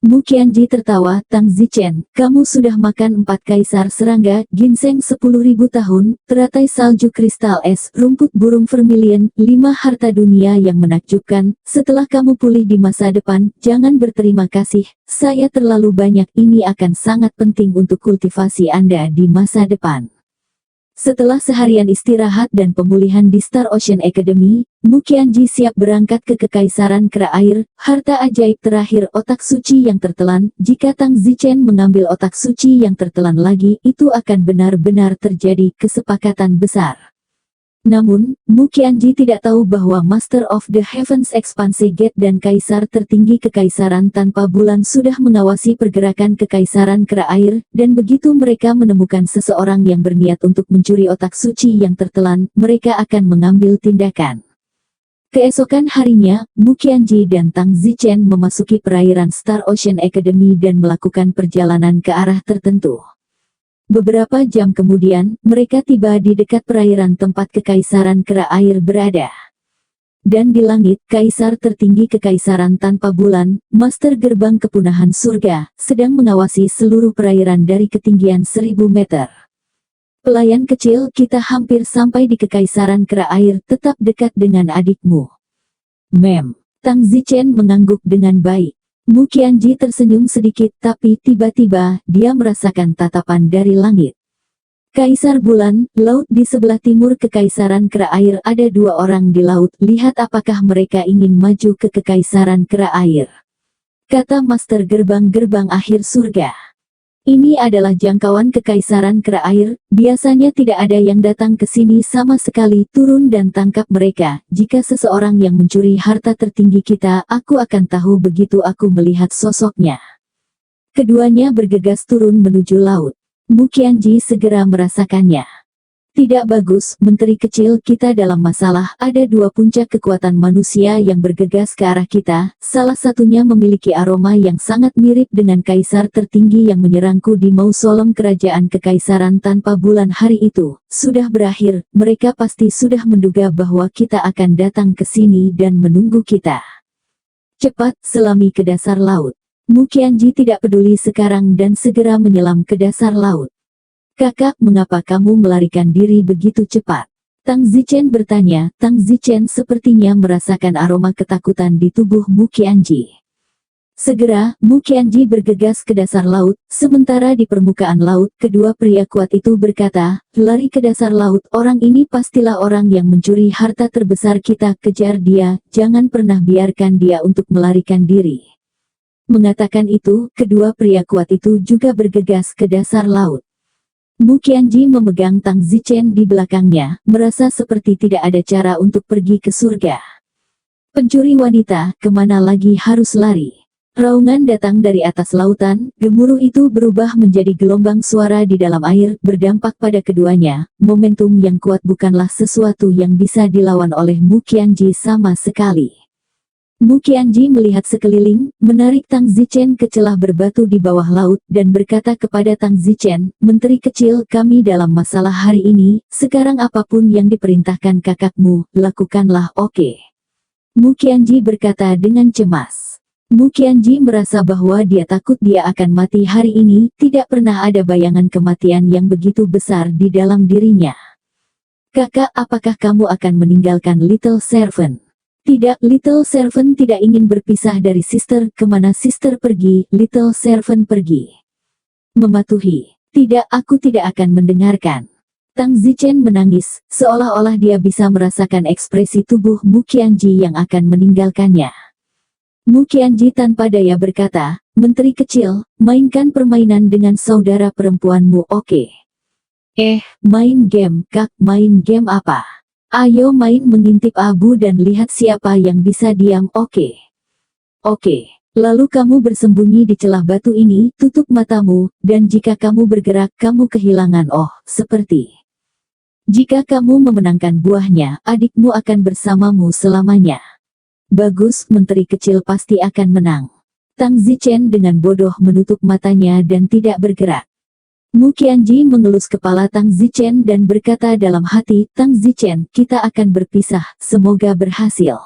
Speaker 2: Mu Qianji tertawa, Tang Zichen, kamu sudah makan 4 kaisar serangga, ginseng 10.000 tahun, teratai salju kristal es, rumput burung vermilion, 5 harta dunia yang menakjubkan. Setelah kamu pulih di masa depan, jangan berterima kasih, saya terlalu banyak, ini akan sangat penting untuk kultivasi Anda di masa depan. Setelah seharian istirahat dan pemulihan di Star Ocean Academy, Mu Qianji siap berangkat ke Kekaisaran Kera Air, harta ajaib terakhir otak suci yang tertelan. Jika Tang Zichen mengambil otak suci yang tertelan lagi, itu akan benar-benar terjadi kesepakatan besar. Namun, Mu Qianji tidak tahu bahwa Master of the Heavens Expanse Gate dan Kaisar tertinggi Kekaisaran Tanpa Bulan sudah mengawasi pergerakan Kekaisaran Kera Air, dan begitu mereka menemukan seseorang yang berniat untuk mencuri otak suci yang tertelan, mereka akan mengambil tindakan. Keesokan harinya, Mu Qianji dan Tang Zichen memasuki perairan Star Ocean Academy dan melakukan perjalanan ke arah tertentu. Beberapa jam kemudian, mereka tiba di dekat perairan tempat Kekaisaran Kera Air berada. Dan di langit, Kaisar tertinggi Kekaisaran Tanpa Bulan, Master Gerbang Kepunahan Surga, sedang mengawasi seluruh perairan dari ketinggian 1000 meter. Pelayan kecil, kita hampir sampai di Kekaisaran Kera Air, tetap dekat dengan adikmu. Mem. Tang Zichen mengangguk dengan baik. Mu Qianji tersenyum sedikit tapi tiba-tiba dia merasakan tatapan dari langit. Kaisar Bulan, laut di sebelah timur Kekaisaran Kera Air ada 2 orang di laut. Lihat apakah mereka ingin maju ke Kekaisaran Kera Air. Kata Master Gerbang-Gerbang Akhir Surga. Ini adalah jangkauan Kekaisaran Kera Air. Biasanya tidak ada yang datang ke sini sama sekali. Turun dan tangkap mereka. Jika seseorang yang mencuri harta tertinggi kita, aku akan tahu begitu aku melihat sosoknya. Keduanya bergegas turun menuju laut. Mu Qianji segera merasakannya. Tidak bagus, menteri kecil, kita dalam masalah. Ada 2 puncak kekuatan manusia yang bergegas ke arah kita. Salah satunya memiliki aroma yang sangat mirip dengan kaisar tertinggi yang menyerangku di mausolem kerajaan kekaisaran tanpa bulan hari itu. Sudah berakhir, mereka pasti sudah menduga bahwa kita akan datang ke sini dan menunggu kita. Cepat, selami ke dasar laut. Mu Qianji tidak peduli sekarang dan segera menyelam ke dasar laut. Kakak, mengapa kamu melarikan diri begitu cepat? Tang Zichen bertanya. Tang Zichen sepertinya merasakan aroma ketakutan di tubuh Mu Qianji. Segera, Mu Qianji bergegas ke dasar laut. Sementara di permukaan laut, kedua pria kuat itu berkata, lari ke dasar laut. Orang ini pastilah orang yang mencuri harta terbesar kita. Kejar dia, jangan pernah biarkan dia untuk melarikan diri. Mengatakan itu, kedua pria kuat itu juga bergegas ke dasar laut. Mu Qianji memegang Tang Zichen di belakangnya, merasa seperti tidak ada cara untuk pergi ke surga. Pencuri wanita, kemana lagi harus lari? Raungan datang dari atas lautan, gemuruh itu berubah menjadi gelombang suara di dalam air, berdampak pada keduanya. Momentum yang kuat bukanlah sesuatu yang bisa dilawan oleh Mu Qianji sama sekali. Mu Qianji melihat sekeliling, menarik Tang Zichen ke celah berbatu di bawah laut, dan berkata kepada Tang Zichen, menteri kecil, kami dalam masalah hari ini, sekarang apapun yang diperintahkan kakakmu, lakukanlah. Oke. Mu Qianji berkata dengan cemas. Mu Qianji merasa bahwa dia takut dia akan mati hari ini, tidak pernah ada bayangan kematian yang begitu besar di dalam dirinya. Kakak, apakah kamu akan meninggalkan Little Servant? Tidak, Little Servant tidak ingin berpisah dari Sister. Kemana Sister pergi, Little Servant pergi. Mematuhi. Tidak, aku tidak akan mendengarkan. Tang Zichen menangis, seolah-olah dia bisa merasakan ekspresi tubuh Mu Qianji yang akan meninggalkannya. Mu Qianji tanpa daya berkata, menteri kecil, mainkan permainan dengan saudara perempuanmu. Oke. Main game, Kak, main game apa? Ayo main mengintip abu dan lihat siapa yang bisa diam. Oke. Lalu kamu bersembunyi di celah batu ini, tutup matamu, dan jika kamu bergerak, kamu kehilangan. Seperti. Jika kamu memenangkan buahnya, adikmu akan bersamamu selamanya. Bagus, menteri kecil pasti akan menang. Tang Zichen dengan bodoh menutup matanya dan tidak bergerak. Mu Qianji mengelus kepala Tang Zichen dan berkata dalam hati, Tang Zichen, kita akan berpisah, semoga berhasil.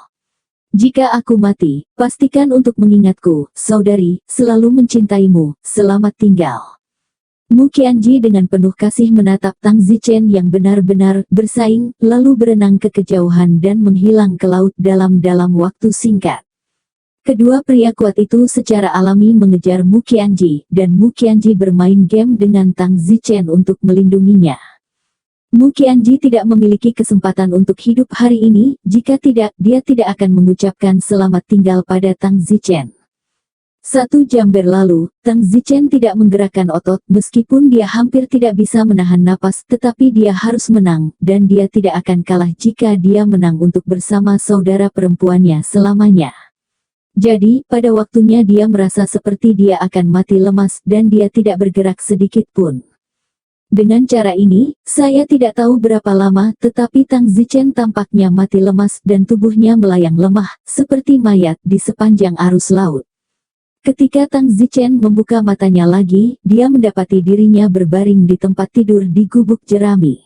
Speaker 2: Jika aku mati, pastikan untuk mengingatku, saudari, selalu mencintaimu, selamat tinggal. Mu Qianji dengan penuh kasih menatap Tang Zichen yang benar-benar bersaing, lalu berenang ke kejauhan dan menghilang ke laut dalam waktu singkat. Kedua pria kuat itu secara alami mengejar Mu Qianji, dan Mu Qianji bermain game dengan Tang Zichen untuk melindunginya. Mu Qianji tidak memiliki kesempatan untuk hidup hari ini, jika tidak, dia tidak akan mengucapkan selamat tinggal pada Tang Zichen. 1 jam berlalu, Tang Zichen tidak menggerakkan otot, meskipun dia hampir tidak bisa menahan napas, tetapi dia harus menang, dan dia tidak akan kalah jika dia menang untuk bersama saudara perempuannya selamanya. Jadi, pada waktunya dia merasa seperti dia akan mati lemas dan dia tidak bergerak sedikit pun. Dengan cara ini, saya tidak tahu berapa lama, tetapi Tang Zichen tampaknya mati lemas dan tubuhnya melayang lemah, seperti mayat di sepanjang arus laut. Ketika Tang Zichen membuka matanya lagi, dia mendapati dirinya berbaring di tempat tidur di gubuk jerami.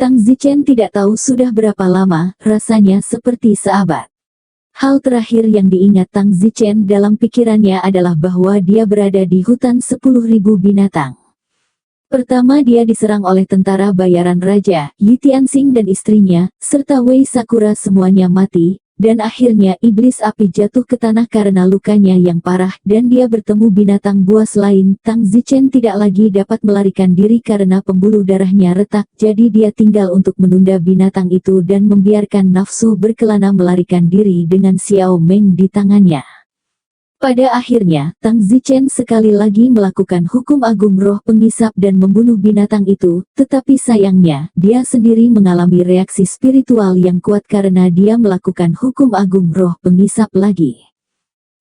Speaker 2: Tang Zichen tidak tahu sudah berapa lama, rasanya seperti seabad. Hal terakhir yang diingat Tang Zichen dalam pikirannya adalah bahwa dia berada di hutan 10.000 binatang. Pertama dia diserang oleh tentara bayaran raja, Yi Tianxing dan istrinya, serta Wei Sakura semuanya mati, dan akhirnya iblis api jatuh ke tanah karena lukanya yang parah dan dia bertemu binatang buas lain. Tang Zichen tidak lagi dapat melarikan diri karena pembuluh darahnya retak, jadi dia tinggal untuk menunda binatang itu dan membiarkan nafsu berkelana melarikan diri dengan Xiao Meng di tangannya. Pada akhirnya, Tang Zichen sekali lagi melakukan hukum agung roh pengisap dan membunuh binatang itu, tetapi sayangnya, dia sendiri mengalami reaksi spiritual yang kuat karena dia melakukan hukum agung roh pengisap lagi.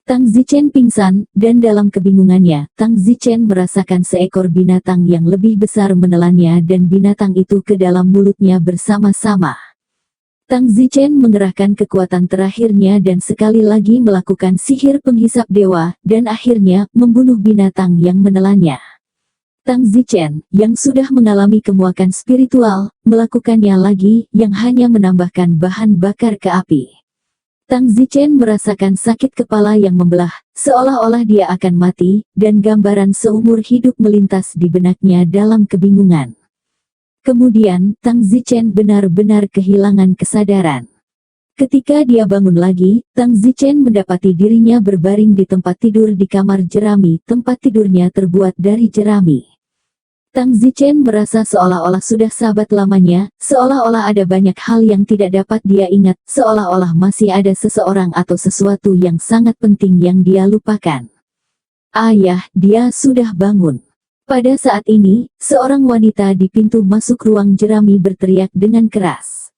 Speaker 2: Tang Zichen pingsan, dan dalam kebingungannya, Tang Zichen merasakan seekor binatang yang lebih besar menelannya dan binatang itu ke dalam mulutnya bersama-sama. Tang Zichen mengerahkan kekuatan terakhirnya dan sekali lagi melakukan sihir penghisap dewa, dan akhirnya membunuh binatang yang menelannya. Tang Zichen, yang sudah mengalami kemuakan spiritual, melakukannya lagi, yang hanya menambahkan bahan bakar ke api. Tang Zichen merasakan sakit kepala yang membelah, seolah-olah dia akan mati, dan gambaran seumur hidup melintas di benaknya dalam kebingungan. Kemudian, Tang Zichen benar-benar kehilangan kesadaran. Ketika dia bangun lagi, Tang Zichen mendapati dirinya berbaring di tempat tidur di kamar jerami. Tempat tidurnya terbuat dari jerami. Tang Zichen merasa seolah-olah sudah sahabat lamanya, seolah-olah ada banyak hal yang tidak dapat dia ingat, seolah-olah masih ada seseorang atau sesuatu yang sangat penting yang dia lupakan. Ayah, dia sudah bangun. Pada saat ini, seorang wanita di pintu masuk ruang jerami berteriak dengan keras.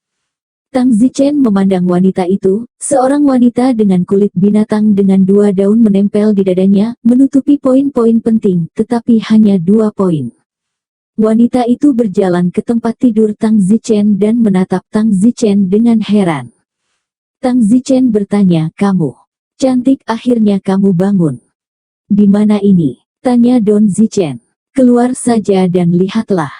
Speaker 2: Tang Zichen memandang wanita itu, seorang wanita dengan kulit binatang dengan 2 daun menempel di dadanya, menutupi poin-poin penting, tetapi hanya 2 poin. Wanita itu berjalan ke tempat tidur Tang Zichen dan menatap Tang Zichen dengan heran. Tang Zichen bertanya, "Kamu cantik, akhirnya kamu bangun. Di mana ini?" tanya Don Zichen. "Keluar saja dan lihatlah."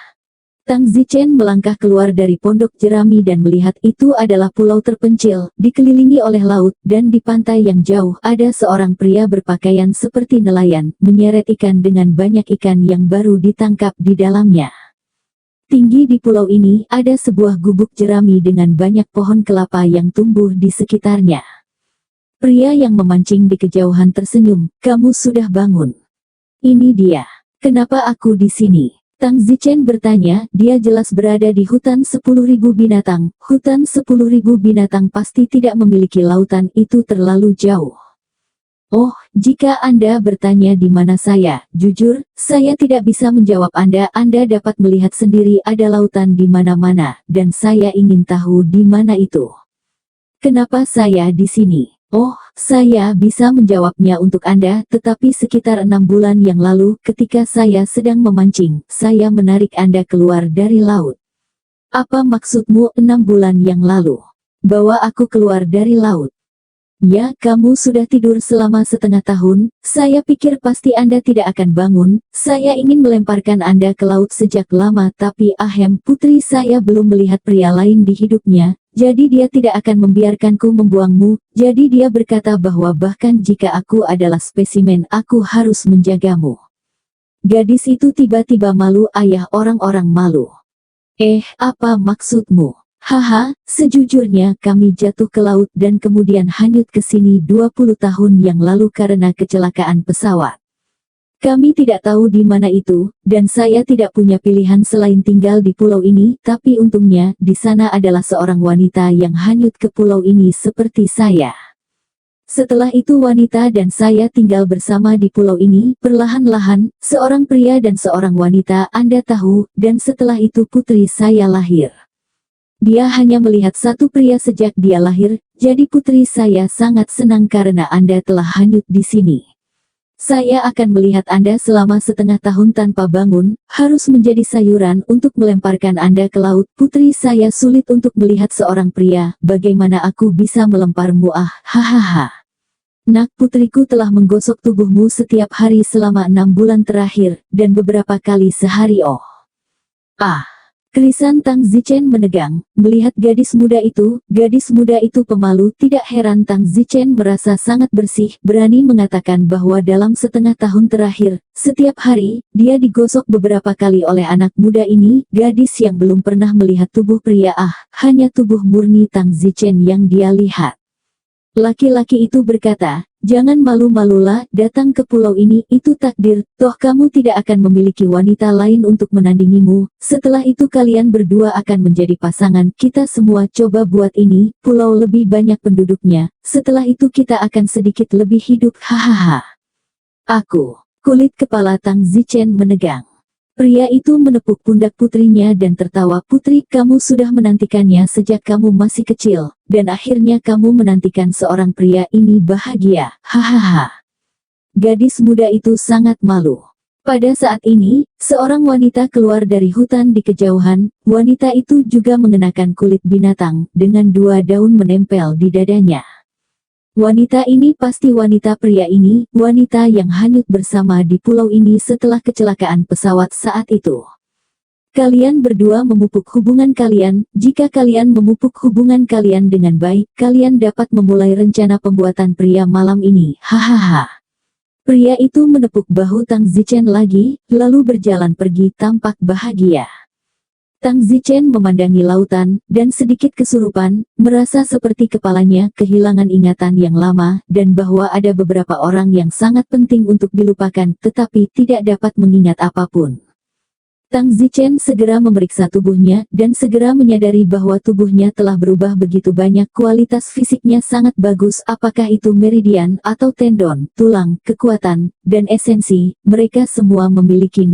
Speaker 2: Tang Zichen melangkah keluar dari pondok jerami dan melihat itu adalah pulau terpencil, dikelilingi oleh laut, dan di pantai yang jauh ada seorang pria berpakaian seperti nelayan, menyeret ikan dengan banyak ikan yang baru ditangkap di dalamnya. Tinggi di pulau ini, ada sebuah gubuk jerami dengan banyak pohon kelapa yang tumbuh di sekitarnya. Pria yang memancing di kejauhan tersenyum, "Kamu sudah bangun. Ini dia. Kenapa aku di sini?" Tang Zichen bertanya, dia jelas berada di hutan 10.000 binatang. Hutan 10.000 binatang pasti tidak memiliki lautan, itu terlalu jauh. "Oh, jika Anda bertanya di mana saya, jujur, saya tidak bisa menjawab Anda. Anda dapat melihat sendiri ada lautan di mana-mana, dan saya ingin tahu di mana itu. Kenapa saya di sini?" "Oh, saya bisa menjawabnya untuk Anda, tetapi sekitar 6 bulan yang lalu, ketika saya sedang memancing, saya menarik Anda keluar dari laut." "Apa maksudmu 6 bulan yang lalu? Bawa aku keluar dari laut?" "Ya, kamu sudah tidur selama setengah tahun, saya pikir pasti Anda tidak akan bangun. Saya ingin melemparkan Anda ke laut sejak lama, tapi ahem, putri saya belum melihat pria lain di hidupnya. Jadi dia tidak akan membiarkanku membuangmu." Jadi dia berkata bahwa bahkan jika aku adalah spesimen, aku harus menjagamu. Gadis itu tiba-tiba malu. "Ayah, orang-orang malu." Apa maksudmu?" "Haha, sejujurnya kami jatuh ke laut dan kemudian hanyut ke sini 20 tahun yang lalu karena kecelakaan pesawat. Kami tidak tahu di mana itu, dan saya tidak punya pilihan selain tinggal di pulau ini, tapi untungnya, di sana adalah seorang wanita yang hanyut ke pulau ini seperti saya. Setelah itu wanita dan saya tinggal bersama di pulau ini, perlahan-lahan, seorang pria dan seorang wanita, Anda tahu, dan setelah itu putri saya lahir. Dia hanya melihat satu pria sejak dia lahir, jadi putri saya sangat senang karena Anda telah hanyut di sini. Saya akan melihat Anda selama setengah tahun tanpa bangun, harus menjadi sayuran untuk melemparkan Anda ke laut. Putri saya sulit untuk melihat seorang pria, bagaimana aku bisa melemparmu? Hahaha. Nak, putriku telah menggosok tubuhmu setiap hari selama 6 bulan terakhir, dan beberapa kali sehari. Kelisan Tang Zichen menegang, melihat gadis muda itu pemalu. Tidak heran Tang Zichen merasa sangat bersih, berani mengatakan bahwa dalam setengah tahun terakhir, setiap hari, dia digosok beberapa kali oleh anak muda ini, gadis yang belum pernah melihat tubuh pria. Hanya tubuh murni Tang Zichen yang dia lihat. Laki-laki itu berkata, "Jangan malu-malulah, datang ke pulau ini, itu takdir, toh kamu tidak akan memiliki wanita lain untuk menandingimu, setelah itu kalian berdua akan menjadi pasangan, kita semua coba buat ini, pulau lebih banyak penduduknya, setelah itu kita akan sedikit lebih hidup, hahaha." Kulit kepala Tang Zichen menegang. Pria itu menepuk pundak putrinya dan tertawa, "Putri, kamu sudah menantikannya sejak kamu masih kecil, dan akhirnya kamu menantikan seorang pria ini bahagia, hahaha." Gadis muda itu sangat malu. Pada saat ini, seorang wanita keluar dari hutan di kejauhan, wanita itu juga mengenakan kulit binatang, dengan 2 daun menempel di dadanya. Wanita ini pasti wanita pria ini, wanita yang hanyut bersama di pulau ini setelah kecelakaan pesawat saat itu. Kalian berdua memupuk hubungan kalian, jika kalian memupuk hubungan kalian dengan baik, kalian dapat memulai rencana pembuatan pria malam ini, hahaha. Pria itu menepuk bahu Tang Zichen lagi, lalu berjalan pergi tampak bahagia. Tang Zichen memandangi lautan, dan sedikit kesurupan, merasa seperti kepalanya kehilangan ingatan yang lama, dan bahwa ada beberapa orang yang sangat penting untuk dilupakan, tetapi tidak dapat mengingat apapun. Tang Zichen segera memeriksa tubuhnya, dan segera menyadari bahwa tubuhnya telah berubah begitu banyak, kualitas fisiknya sangat bagus, apakah itu meridian, atau tendon, tulang, kekuatan, dan esensi, mereka semua memiliki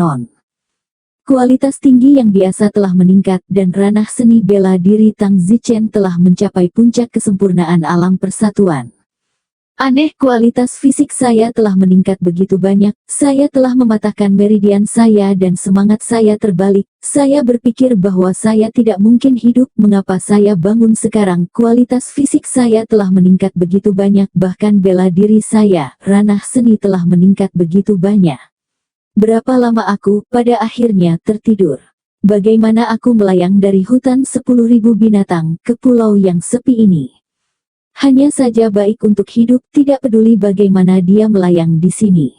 Speaker 2: kualitas tinggi yang biasa telah meningkat, dan ranah seni bela diri Tang Zichen telah mencapai puncak kesempurnaan alam persatuan. Aneh, kualitas fisik saya telah meningkat begitu banyak, saya telah mematahkan meridian saya dan semangat saya terbalik, saya berpikir bahwa saya tidak mungkin hidup, mengapa saya bangun sekarang, kualitas fisik saya telah meningkat begitu banyak, bahkan bela diri saya, ranah seni telah meningkat begitu banyak. Berapa lama aku, pada akhirnya, tertidur? Bagaimana aku melayang dari hutan 10.000 binatang, ke pulau yang sepi ini? Hanya saja baik untuk hidup, tidak peduli bagaimana dia melayang di sini.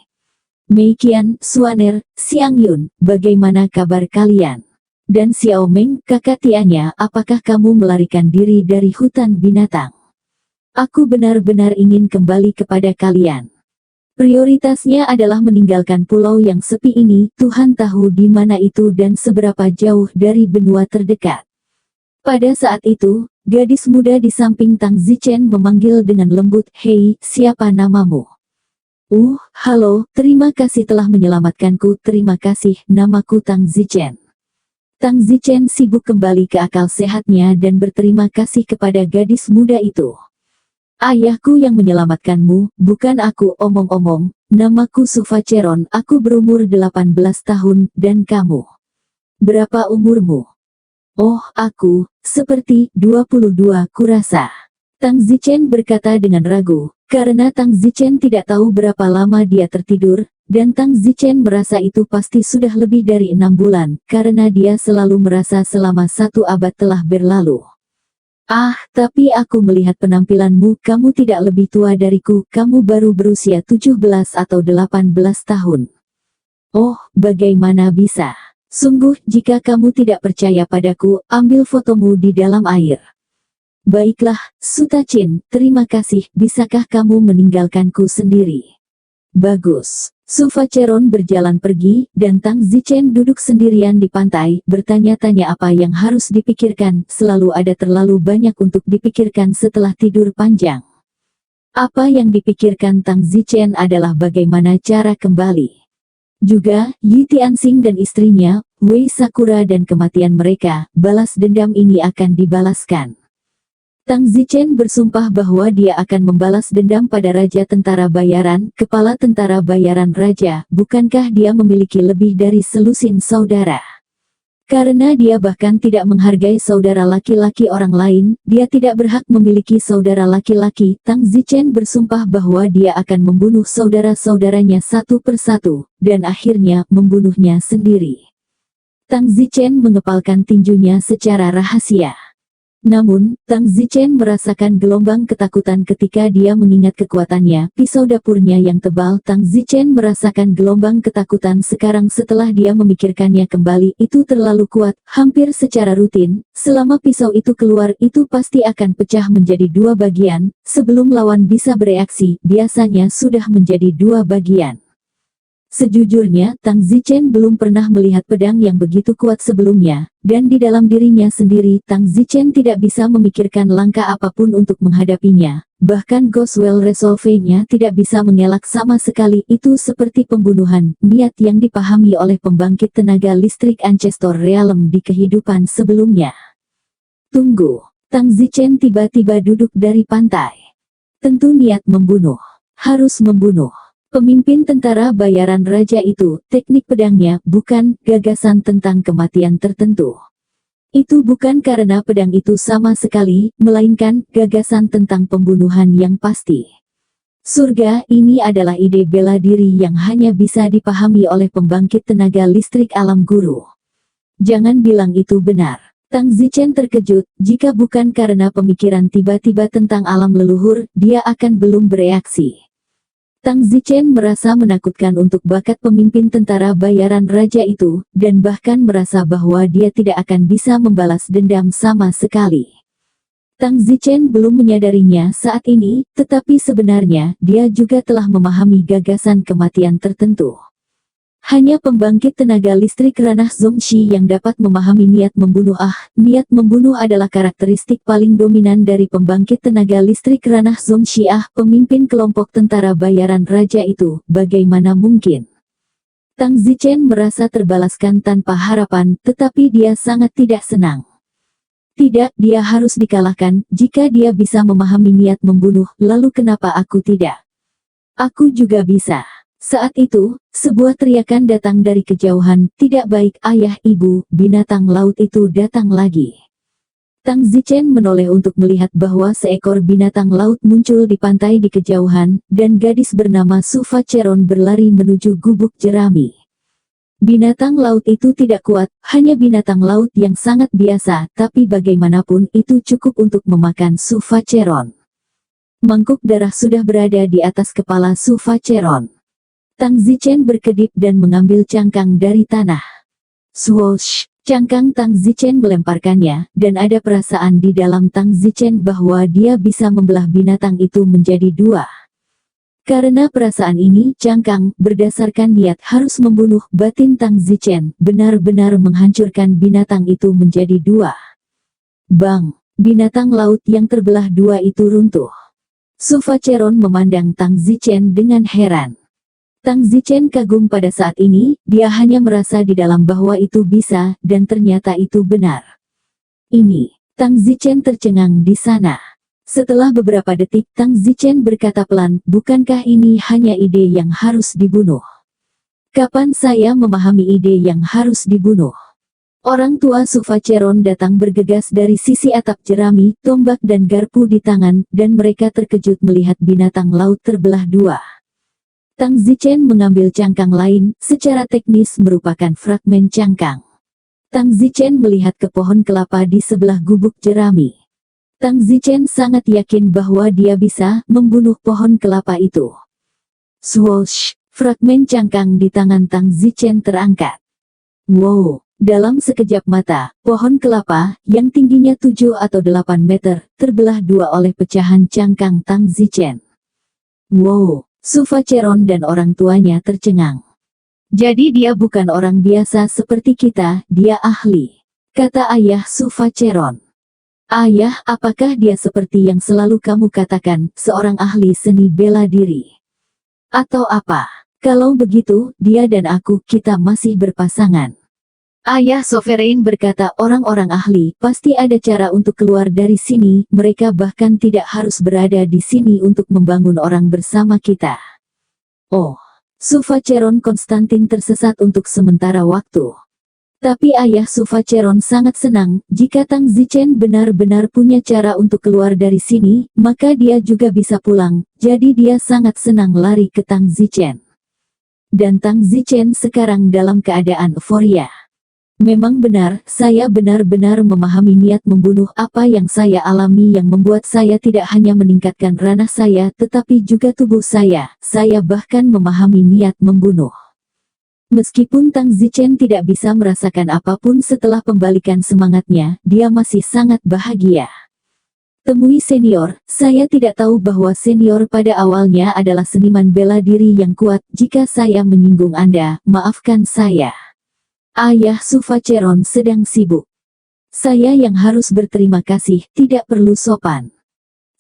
Speaker 2: Mei Qian, Suaner, Xiang Yun, bagaimana kabar kalian? Dan Xiao Meng, kakak Tianya, apakah kamu melarikan diri dari hutan binatang? Aku benar-benar ingin kembali kepada kalian. Prioritasnya adalah meninggalkan pulau yang sepi ini, Tuhan tahu di mana itu dan seberapa jauh dari benua terdekat. Pada saat itu, gadis muda di samping Tang Zichen memanggil dengan lembut, "Hei, siapa namamu?" Halo, terima kasih telah menyelamatkanku, terima kasih, namaku Tang Zichen." Tang Zichen sibuk kembali ke akal sehatnya dan berterima kasih kepada gadis muda itu. "Ayahku yang menyelamatkanmu, bukan aku, omong-omong, namaku Sufacheron, aku berumur 18 tahun, dan kamu? Berapa umurmu?" "Oh, aku, seperti 22 kurasa." Tang Zichen berkata dengan ragu, karena Tang Zichen tidak tahu berapa lama dia tertidur, dan Tang Zichen merasa itu pasti sudah lebih dari 6 bulan, karena dia selalu merasa selama 1 abad telah berlalu. Tapi aku melihat penampilanmu, kamu tidak lebih tua dariku, kamu baru berusia 17 atau 18 tahun. Oh, bagaimana bisa? Sungguh, jika kamu tidak percaya padaku, ambil fotomu di dalam air. Baiklah, Sutachin, terima kasih, bisakah kamu meninggalkanku sendiri? Bagus. Sufacheron berjalan pergi, dan Tang Zichen duduk sendirian di pantai, bertanya-tanya apa yang harus dipikirkan, selalu ada terlalu banyak untuk dipikirkan setelah tidur panjang. Apa yang dipikirkan Tang Zichen adalah bagaimana cara kembali. Juga, Yi Tianxing dan istrinya, Wei Sakura dan kematian mereka, balas dendam ini akan dibalaskan. Tang Zichen bersumpah bahwa dia akan membalas dendam pada Raja Tentara Bayaran, Kepala Tentara Bayaran Raja, bukankah dia memiliki lebih dari selusin saudara? Karena dia bahkan tidak menghargai saudara laki-laki orang lain, dia tidak berhak memiliki saudara laki-laki. Tang Zichen bersumpah bahwa dia akan membunuh saudara-saudaranya satu persatu, dan akhirnya membunuhnya sendiri. Tang Zichen mengepalkan tinjunya secara rahasia. Namun, Tang Zichen merasakan gelombang ketakutan ketika dia mengingat kekuatannya, pisau dapurnya yang tebal. Tang Zichen merasakan gelombang ketakutan sekarang setelah dia memikirkannya kembali, itu terlalu kuat, hampir secara rutin, selama pisau itu keluar itu pasti akan pecah menjadi dua bagian, sebelum lawan bisa bereaksi, biasanya sudah menjadi dua bagian. Sejujurnya, Tang Zichen belum pernah melihat pedang yang begitu kuat sebelumnya, dan di dalam dirinya sendiri, Tang Zichen tidak bisa memikirkan langkah apapun untuk menghadapinya. Bahkan Goswell Resolve-nya tidak bisa mengelak sama sekali, itu seperti pembunuhan, niat yang dipahami oleh pembangkit tenaga listrik Ancestor Realm di kehidupan sebelumnya. Tunggu, Tang Zichen tiba-tiba duduk dari pantai. Tentu niat membunuh, harus membunuh. Pemimpin tentara bayaran raja itu, teknik pedangnya, bukan gagasan tentang kematian tertentu. Itu bukan karena pedang itu sama sekali, melainkan gagasan tentang pembunuhan yang pasti. Surga, ini adalah ide bela diri yang hanya bisa dipahami oleh pembangkit tenaga listrik alam guru. Jangan bilang itu benar. Tang Zichen terkejut, jika bukan karena pemikiran tiba-tiba tentang alam leluhur, dia akan belum bereaksi. Tang Zichen merasa menakutkan untuk bakat pemimpin tentara bayaran raja itu, dan bahkan merasa bahwa dia tidak akan bisa membalas dendam sama sekali. Tang Zichen belum menyadarinya saat ini, tetapi sebenarnya, dia juga telah memahami gagasan kematian tertentu. Hanya pembangkit tenaga listrik ranah Zongxi yang dapat memahami niat membunuh. Niat membunuh adalah karakteristik paling dominan dari pembangkit tenaga listrik ranah Zongxi. Pemimpin kelompok tentara bayaran raja itu, bagaimana mungkin? Tang Zichen merasa terbalaskan tanpa harapan, tetapi dia sangat tidak senang. Tidak, dia harus dikalahkan. Jika dia bisa memahami niat membunuh, lalu kenapa aku tidak? Aku juga bisa. Saat itu, sebuah teriakan datang dari kejauhan, tidak baik, ayah, ibu, binatang laut itu datang lagi. Tang Zichen menoleh untuk melihat bahwa seekor binatang laut muncul di pantai di kejauhan, dan gadis bernama Su Facheron berlari menuju gubuk jerami. Binatang laut itu tidak kuat, hanya binatang laut yang sangat biasa, tapi bagaimanapun itu cukup untuk memakan Su Facheron. Mangkuk darah sudah berada di atas kepala Su Facheron. Tang Zichen berkedip dan mengambil cangkang dari tanah. Swoosh! Cangkang Tang Zichen melemparkannya, dan ada perasaan di dalam Tang Zichen bahwa dia bisa membelah binatang itu menjadi dua. Karena perasaan ini, cangkang, berdasarkan niat harus membunuh, batin Tang Zichen, benar-benar menghancurkan binatang itu menjadi dua. Bang! Binatang laut yang terbelah dua itu runtuh. Su Facheron memandang Tang Zichen dengan heran. Tang Zichen kagum pada saat ini, dia hanya merasa di dalam bahwa itu bisa, dan ternyata itu benar. Ini, Tang Zichen tercengang di sana. Setelah beberapa detik, Tang Zichen berkata pelan, bukankah ini hanya ide yang harus dibunuh? Kapan saya memahami ide yang harus dibunuh? Orang tua Su Facheron datang bergegas dari sisi atap jerami, tombak dan garpu di tangan, dan mereka terkejut melihat binatang laut terbelah dua. Tang Zichen mengambil cangkang lain, secara teknis merupakan fragmen cangkang. Tang Zichen melihat ke pohon kelapa di sebelah gubuk jerami. Tang Zichen sangat yakin bahwa dia bisa membunuh pohon kelapa itu. Swoosh! Fragmen cangkang di tangan Tang Zichen terangkat. Wow! Dalam sekejap mata, pohon kelapa, yang tingginya 7 atau 8 meter, terbelah dua oleh pecahan cangkang Tang Zichen. Wow! Su Facheron dan orang tuanya tercengang. Jadi dia bukan orang biasa seperti kita, dia ahli, kata ayah Su Facheron. Ayah, apakah dia seperti yang selalu kamu katakan, seorang ahli seni bela diri? Atau apa? Kalau begitu, dia dan aku, kita masih berpasangan. Ayah Sovereign berkata, orang-orang ahli, pasti ada cara untuk keluar dari sini, mereka bahkan tidak harus berada di sini untuk membangun orang bersama kita. Oh, Su Facheron Konstantin tersesat untuk sementara waktu. Tapi ayah Su Facheron sangat senang, jika Tang Zichen benar-benar punya cara untuk keluar dari sini, maka dia juga bisa pulang, jadi dia sangat senang lari ke Tang Zichen. Dan Tang Zichen sekarang dalam keadaan euforia. Memang benar, saya benar-benar memahami niat membunuh apa yang saya alami yang membuat saya tidak hanya meningkatkan ranah saya tetapi juga tubuh saya bahkan memahami niat membunuh. Meskipun Tang Zichen tidak bisa merasakan apapun setelah pembalikan semangatnya, dia masih sangat bahagia. Temui senior, saya tidak tahu bahwa senior pada awalnya adalah seniman bela diri yang kuat. Jika saya menyinggung Anda, maafkan saya. Ayah Sufacheron sedang sibuk. Saya yang harus berterima kasih, tidak perlu sopan.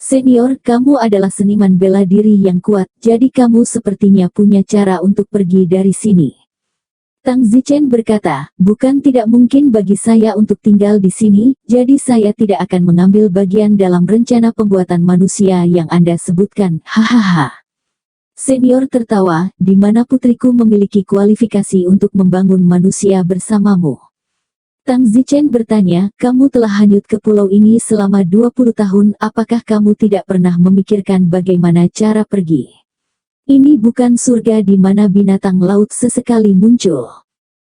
Speaker 2: Senior, kamu adalah seniman bela diri yang kuat, jadi kamu sepertinya punya cara untuk pergi dari sini. Tang Zichen berkata, bukan tidak mungkin bagi saya untuk tinggal di sini, jadi saya tidak akan mengambil bagian dalam rencana pembuatan manusia yang Anda sebutkan, hahaha. Senior tertawa, di mana putriku memiliki kualifikasi untuk membangun manusia bersamamu. Tang Zichen bertanya, kamu telah hanyut ke pulau ini selama 20 tahun, apakah kamu tidak pernah memikirkan bagaimana cara pergi? Ini bukan surga di mana binatang laut sesekali muncul.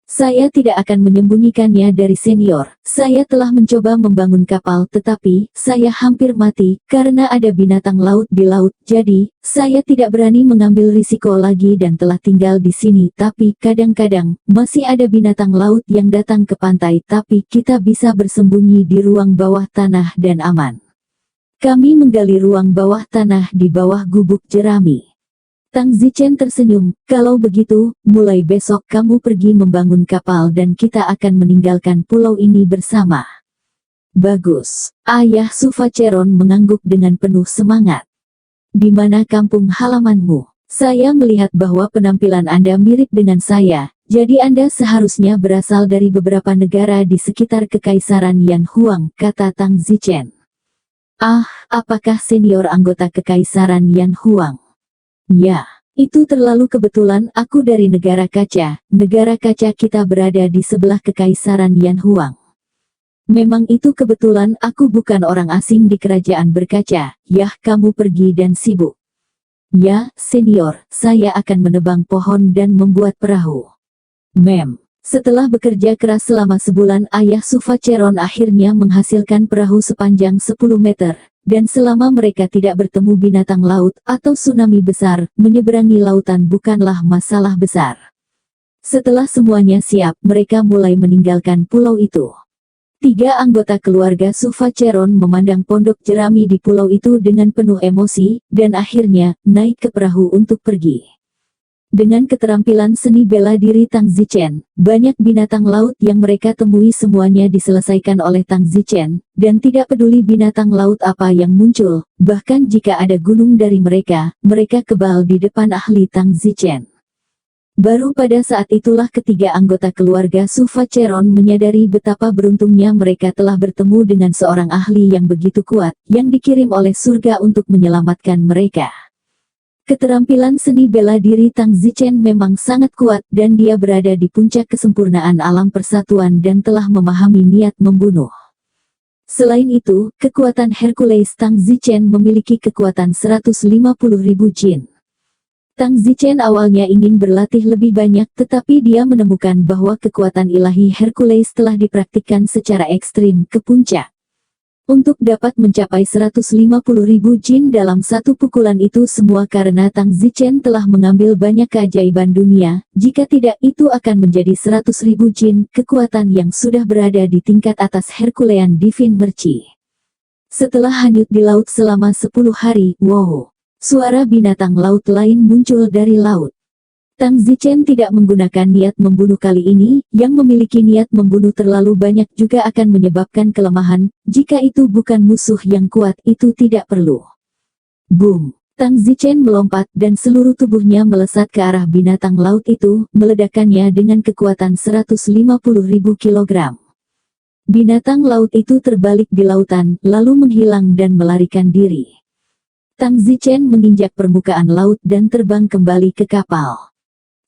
Speaker 2: Saya tidak akan menyembunyikannya dari senior. Saya telah mencoba membangun kapal tetapi saya hampir mati karena ada binatang laut di laut. Jadi, saya tidak berani mengambil risiko lagi dan telah tinggal di sini. Tapi kadang-kadang masih ada binatang laut yang datang ke pantai tapi kita bisa bersembunyi di ruang bawah tanah dan aman. Kami menggali ruang bawah tanah di bawah gubuk jerami. Tang Zichen tersenyum, kalau begitu, mulai besok kamu pergi membangun kapal dan kita akan meninggalkan pulau ini bersama. Bagus. Ayah Sufacheron mengangguk dengan penuh semangat. Di mana kampung halamanmu? Saya melihat bahwa penampilan Anda mirip dengan saya, jadi Anda seharusnya berasal dari beberapa negara di sekitar Kekaisaran Yan Huang, kata Tang Zichen. Ah, apakah senior anggota Kekaisaran Yan Huang? Ya, itu terlalu kebetulan aku dari negara kaca. Negara kaca kita berada di sebelah Kekaisaran Yan Huang. Memang itu kebetulan aku bukan orang asing di kerajaan berkaca. Yah, kamu pergi dan sibuk. Ya, senior, saya akan menebang pohon dan membuat perahu. Setelah bekerja keras selama sebulan, ayah Sufacheron akhirnya menghasilkan perahu sepanjang 10 meter. Dan selama mereka tidak bertemu binatang laut atau tsunami besar, menyeberangi lautan bukanlah masalah besar. Setelah semuanya siap, mereka mulai meninggalkan pulau itu. 3 anggota keluarga Sufacheron memandang pondok jerami di pulau itu dengan penuh emosi, dan akhirnya naik ke perahu untuk pergi. Dengan keterampilan seni bela diri Tang Zichen, banyak binatang laut yang mereka temui semuanya diselesaikan oleh Tang Zichen, dan tidak peduli binatang laut apa yang muncul, bahkan jika ada gunung dari mereka, mereka kebal di depan ahli Tang Zichen. Baru pada saat itulah ketiga anggota keluarga Sufacheron menyadari betapa beruntungnya mereka telah bertemu dengan seorang ahli yang begitu kuat, yang dikirim oleh surga untuk menyelamatkan mereka. Keterampilan seni bela diri Tang Zichen memang sangat kuat dan dia berada di puncak kesempurnaan alam persatuan dan telah memahami niat membunuh. Selain itu, kekuatan Hercules Tang Zichen memiliki kekuatan 150.000 jin. Tang Zichen awalnya ingin berlatih lebih banyak tetapi dia menemukan bahwa kekuatan ilahi Hercules telah dipraktikkan secara ekstrim ke puncak. Untuk dapat mencapai 150.000 jin dalam satu pukulan itu semua karena Tang Zichen telah mengambil banyak keajaiban dunia, jika tidak itu akan menjadi 100.000 jin, kekuatan yang sudah berada di tingkat atas Herculean Divine Merci. Setelah hanyut di laut selama 10 hari, wow, suara binatang laut lain muncul dari laut. Tang Zichen tidak menggunakan niat membunuh kali ini, yang memiliki niat membunuh terlalu banyak juga akan menyebabkan kelemahan, jika itu bukan musuh yang kuat itu tidak perlu. Boom! Tang Zichen melompat dan seluruh tubuhnya melesat ke arah binatang laut itu, meledakkannya dengan kekuatan 150.000 kg. Binatang laut itu terbalik di lautan, lalu menghilang dan melarikan diri. Tang Zichen menginjak permukaan laut dan terbang kembali ke kapal.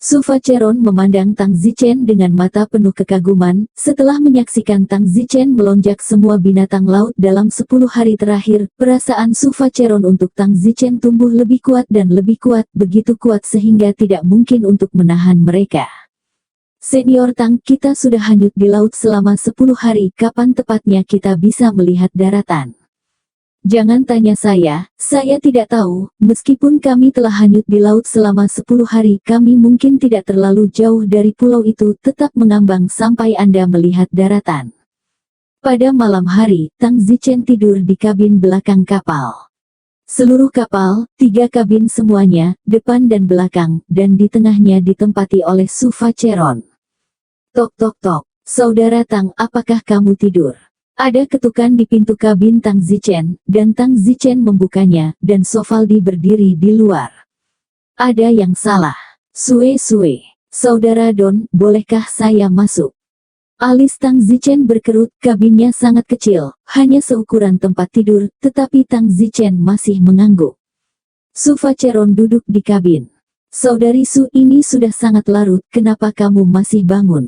Speaker 2: Sufacheron memandang Tang Zichen dengan mata penuh kekaguman, setelah menyaksikan Tang Zichen melonjak semua binatang laut dalam 10 hari terakhir, perasaan Sufacheron untuk Tang Zichen tumbuh lebih kuat dan lebih kuat, begitu kuat sehingga tidak mungkin untuk menahan mereka. Senior Tang, kita sudah hanyut di laut selama 10 hari, kapan tepatnya kita bisa melihat daratan? Jangan tanya saya tidak tahu, meskipun kami telah hanyut di laut selama 10 hari, kami mungkin tidak terlalu jauh dari pulau itu, tetap mengambang sampai Anda melihat daratan. Pada malam hari, Tang Zichen tidur di kabin belakang kapal. Seluruh kapal, 3 kabin semuanya, depan dan belakang, dan di tengahnya ditempati oleh Su Facheron. Tok tok tok, saudara Tang, apakah kamu tidur? Ada ketukan di pintu kabin Tang Zichen, dan Tang Zichen membukanya, dan Sovaldi berdiri di luar. Ada yang salah. Sue, saudara Don, bolehkah saya masuk? Alis Tang Zichen berkerut, kabinnya sangat kecil, hanya seukuran tempat tidur, tetapi Tang Zichen masih mengangguk. Su Facheron duduk di kabin. Saudari Su, ini sudah sangat larut, kenapa kamu masih bangun?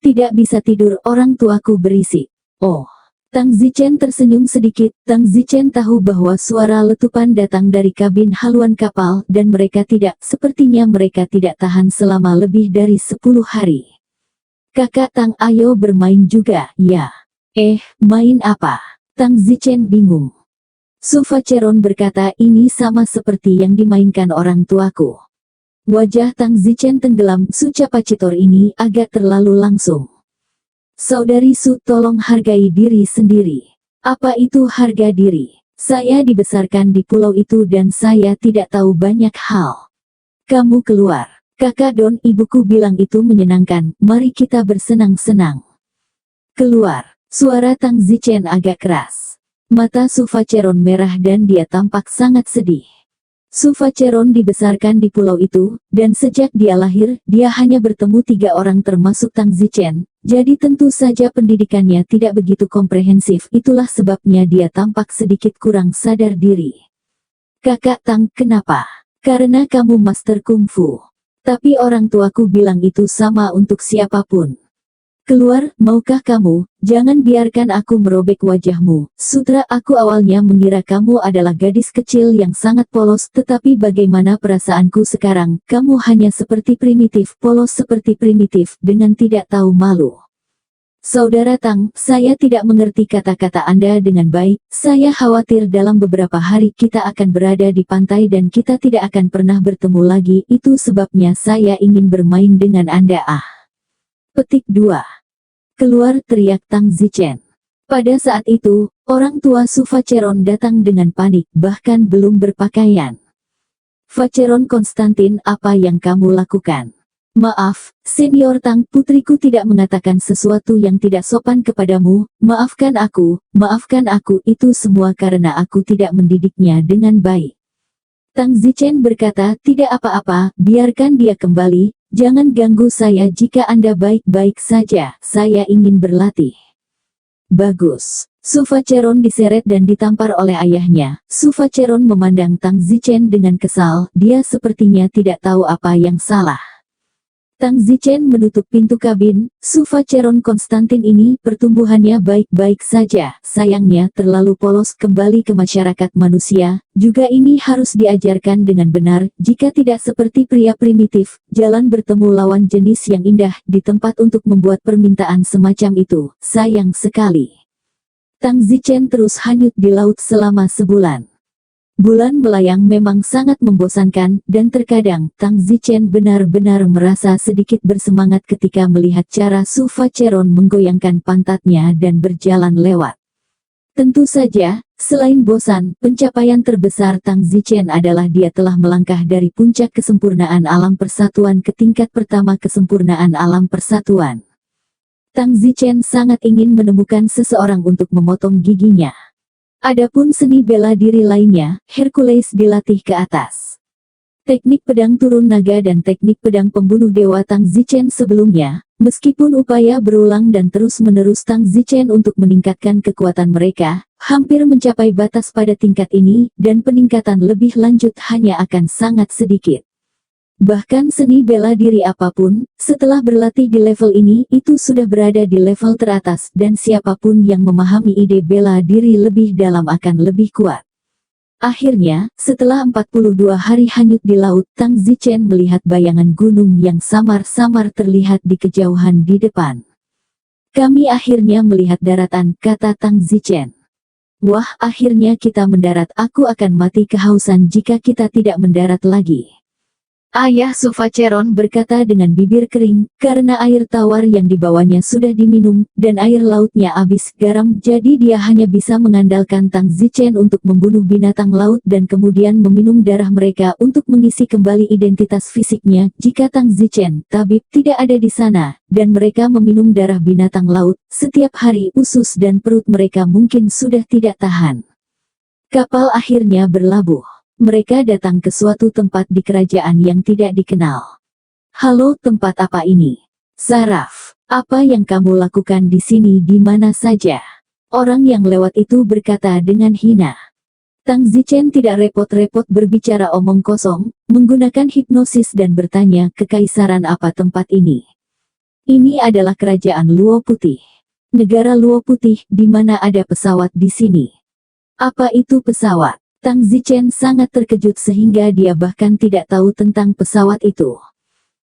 Speaker 2: Tidak bisa tidur, orang tuaku berisik. Oh, Tang Zichen tersenyum sedikit. Tang Zichen tahu bahwa suara letupan datang dari kabin haluan kapal, dan sepertinya mereka tidak tahan selama lebih dari 10 hari. Kakak Tang, ayo bermain juga, ya. Main apa? Tang Zichen bingung. Su Facheron berkata, ini sama seperti yang dimainkan orang tuaku. Wajah Tang Zichen tenggelam, Su Capacitor ini agak terlalu langsung. Saudari Su, tolong hargai diri sendiri. Apa itu harga diri? Saya dibesarkan di pulau itu dan saya tidak tahu banyak hal. Kamu keluar. Kakak Don, ibuku bilang itu menyenangkan, mari kita bersenang-senang. Keluar. Suara Tang Zichen agak keras. Mata Su Facheron merah dan dia tampak sangat sedih. Su Facheron dibesarkan di pulau itu, dan sejak dia lahir, dia hanya bertemu 3 orang termasuk Tang Zichen, jadi tentu saja pendidikannya tidak begitu komprehensif, itulah sebabnya dia tampak sedikit kurang sadar diri. Kakak Tang, kenapa? Karena kamu master kungfu. Tapi orang tuaku bilang itu sama untuk siapapun. Keluar, maukah kamu? Jangan biarkan aku merobek wajahmu. Sutra, aku awalnya mengira kamu adalah gadis kecil yang sangat polos, tetapi bagaimana perasaanku sekarang? Kamu hanya seperti primitif, polos seperti primitif, dengan tidak tahu malu. Saudara Tang, saya tidak mengerti kata-kata Anda dengan baik. Saya khawatir dalam beberapa hari kita akan berada di pantai dan kita tidak akan pernah bertemu lagi. Itu sebabnya saya ingin bermain dengan Anda. Petik 2. Keluar, teriak Tang Zichen. Pada saat itu, orang tua Su Facheron datang dengan panik, bahkan belum berpakaian. Facheron Konstantin, apa yang kamu lakukan? Maaf, Senior Tang, putriku tidak mengatakan sesuatu yang tidak sopan kepadamu, maafkan aku, itu semua karena aku tidak mendidiknya dengan baik. Tang Zichen berkata, tidak apa-apa, biarkan dia kembali, jangan ganggu saya jika Anda baik-baik saja, saya ingin berlatih. Bagus. Su Facheron diseret dan ditampar oleh ayahnya. Su Facheron memandang Tang Zichen dengan kesal, dia sepertinya tidak tahu apa yang salah. Tang Zichen menutup pintu kabin. Su Facheron Konstantin ini pertumbuhannya baik-baik saja, sayangnya terlalu polos kembali ke masyarakat manusia, juga ini harus diajarkan dengan benar, jika tidak seperti pria primitif, jalan bertemu lawan jenis yang indah, di tempat untuk membuat permintaan semacam itu, sayang sekali. Tang Zichen terus hanyut di laut selama sebulan. Bulan melayang memang sangat membosankan, dan terkadang Tang Zichen benar-benar merasa sedikit bersemangat ketika melihat cara Su Facheron menggoyangkan pantatnya dan berjalan lewat. Tentu saja, selain bosan, pencapaian terbesar Tang Zichen adalah dia telah melangkah dari puncak kesempurnaan alam persatuan ke tingkat pertama kesempurnaan alam persatuan. Tang Zichen sangat ingin menemukan seseorang untuk memotong giginya. Adapun seni bela diri lainnya, Hercules dilatih ke atas. Teknik pedang turun naga dan teknik pedang pembunuh dewa Tang Zichen sebelumnya, meskipun upaya berulang dan terus-menerus Tang Zichen untuk meningkatkan kekuatan mereka, hampir mencapai batas pada tingkat ini, dan peningkatan lebih lanjut hanya akan sangat sedikit. Bahkan seni bela diri apapun, setelah berlatih di level ini, itu sudah berada di level teratas, dan siapapun yang memahami ide bela diri lebih dalam akan lebih kuat. Akhirnya, setelah 42 hari hanyut di laut, Tang Zichen melihat bayangan gunung yang samar-samar terlihat di kejauhan di depan. Kami akhirnya melihat daratan, kata Tang Zichen. Wah, akhirnya kita mendarat. Aku akan mati kehausan jika kita tidak mendarat lagi. Ayah Sufacheron berkata dengan bibir kering, karena air tawar yang dibawanya sudah diminum, dan air lautnya habis garam, jadi dia hanya bisa mengandalkan Tang Zichen untuk membunuh binatang laut dan kemudian meminum darah mereka untuk mengisi kembali identitas fisiknya. Jika Tang Zichen, tabib, tidak ada di sana, dan mereka meminum darah binatang laut, setiap hari usus dan perut mereka mungkin sudah tidak tahan. Kapal akhirnya berlabuh. Mereka datang ke suatu tempat di kerajaan yang tidak dikenal. Halo, tempat apa ini? Saraf, apa yang kamu lakukan di sini di mana saja? Orang yang lewat itu berkata dengan hina. Tang Zichen tidak repot-repot berbicara omong kosong, menggunakan hipnosis dan bertanya, kekaisaran apa tempat ini? Ini adalah kerajaan Luo Putih. Negara Luo Putih, di mana ada pesawat di sini. Apa itu pesawat? Tang Zichen sangat terkejut sehingga dia bahkan tidak tahu tentang pesawat itu.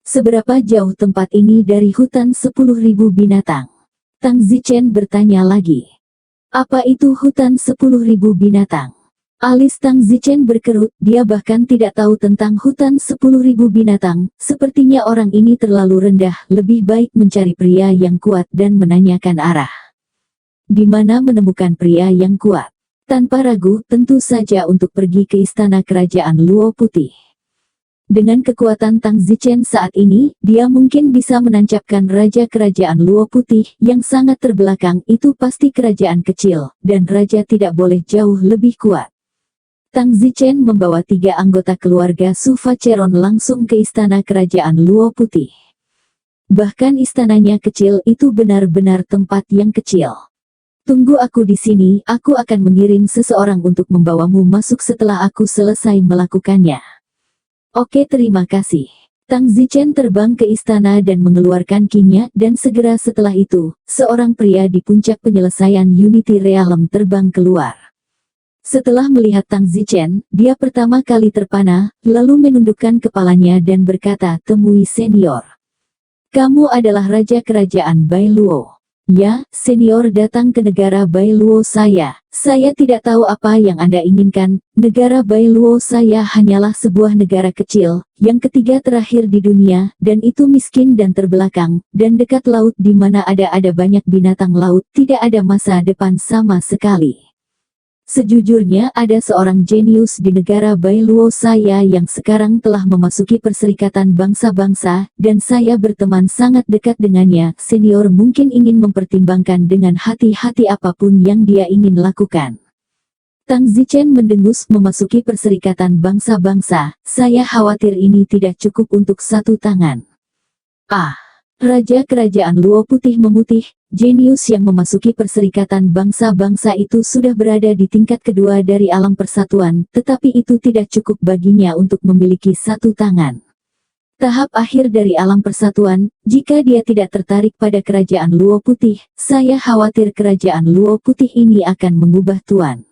Speaker 2: Seberapa jauh tempat ini dari hutan 10.000 binatang? Tang Zichen bertanya lagi. Apa itu hutan 10.000 binatang? Alis Tang Zichen berkerut, dia bahkan tidak tahu tentang hutan 10.000 binatang. Sepertinya orang ini terlalu rendah, lebih baik mencari pria yang kuat dan menanyakan arah. Di mana menemukan pria yang kuat? Tanpa ragu, tentu saja untuk pergi ke istana kerajaan Luo Putih. Dengan kekuatan Tang Zichen saat ini, dia mungkin bisa menancapkan raja kerajaan Luo Putih yang sangat terbelakang. Itu pasti kerajaan kecil, dan raja tidak boleh jauh lebih kuat. Tang Zichen membawa 3 anggota keluarga Sufacheron langsung ke istana kerajaan Luo Putih. Bahkan istananya kecil, itu benar-benar tempat yang kecil. Tunggu aku di sini, aku akan mengirim seseorang untuk membawamu masuk setelah aku selesai melakukannya. Oke, terima kasih. Tang Zichen terbang ke istana dan mengeluarkan key-nya, dan segera setelah itu, seorang pria di puncak penyelesaian Unity Realm terbang keluar. Setelah melihat Tang Zichen, dia pertama kali terpana, lalu menundukkan kepalanya dan berkata, temui senior. Kamu adalah raja kerajaan Bailuo. Ya, senior datang ke negara Bailuo saya. Saya tidak tahu apa yang Anda inginkan. Negara Bailuo saya hanyalah sebuah negara kecil, yang ketiga terakhir di dunia, dan itu miskin dan terbelakang, dan dekat laut di mana ada banyak binatang laut, tidak ada masa depan sama sekali. Sejujurnya ada seorang jenius di negara Bailuo saya yang sekarang telah memasuki Perserikatan Bangsa-Bangsa, dan saya berteman sangat dekat dengannya. Senior mungkin ingin mempertimbangkan dengan hati-hati apapun yang dia ingin lakukan. Tang Zichen mendengus. Memasuki Perserikatan Bangsa-Bangsa, saya khawatir ini tidak cukup untuk satu tangan. Raja Kerajaan Luo Putih memutih. Jenius yang memasuki Perserikatan Bangsa-Bangsa itu sudah berada di tingkat kedua dari alam persatuan, tetapi itu tidak cukup baginya untuk memiliki satu tangan. Tahap akhir dari alam persatuan, jika dia tidak tertarik pada Kerajaan Luo Putih, saya khawatir Kerajaan Luo Putih ini akan mengubah tuan.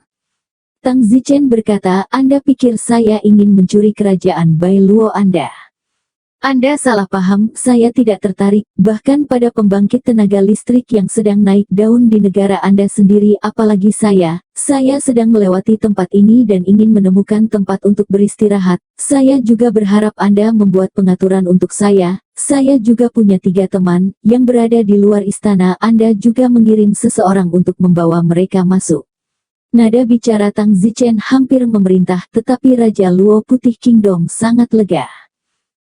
Speaker 2: Tang Zichen berkata, Anda pikir saya ingin mencuri kerajaan Bailuo Anda? Anda salah paham, saya tidak tertarik, bahkan pada pembangkit tenaga listrik yang sedang naik daun di negara Anda sendiri, apalagi saya sedang melewati tempat ini dan ingin menemukan tempat untuk beristirahat. Saya juga berharap Anda membuat pengaturan untuk saya juga punya 3 teman, yang berada di luar istana. Anda juga mengirim seseorang untuk membawa mereka masuk. Nada bicara Tang Zichen hampir memerintah, tetapi Raja Luo Putih Kingdom sangat lega.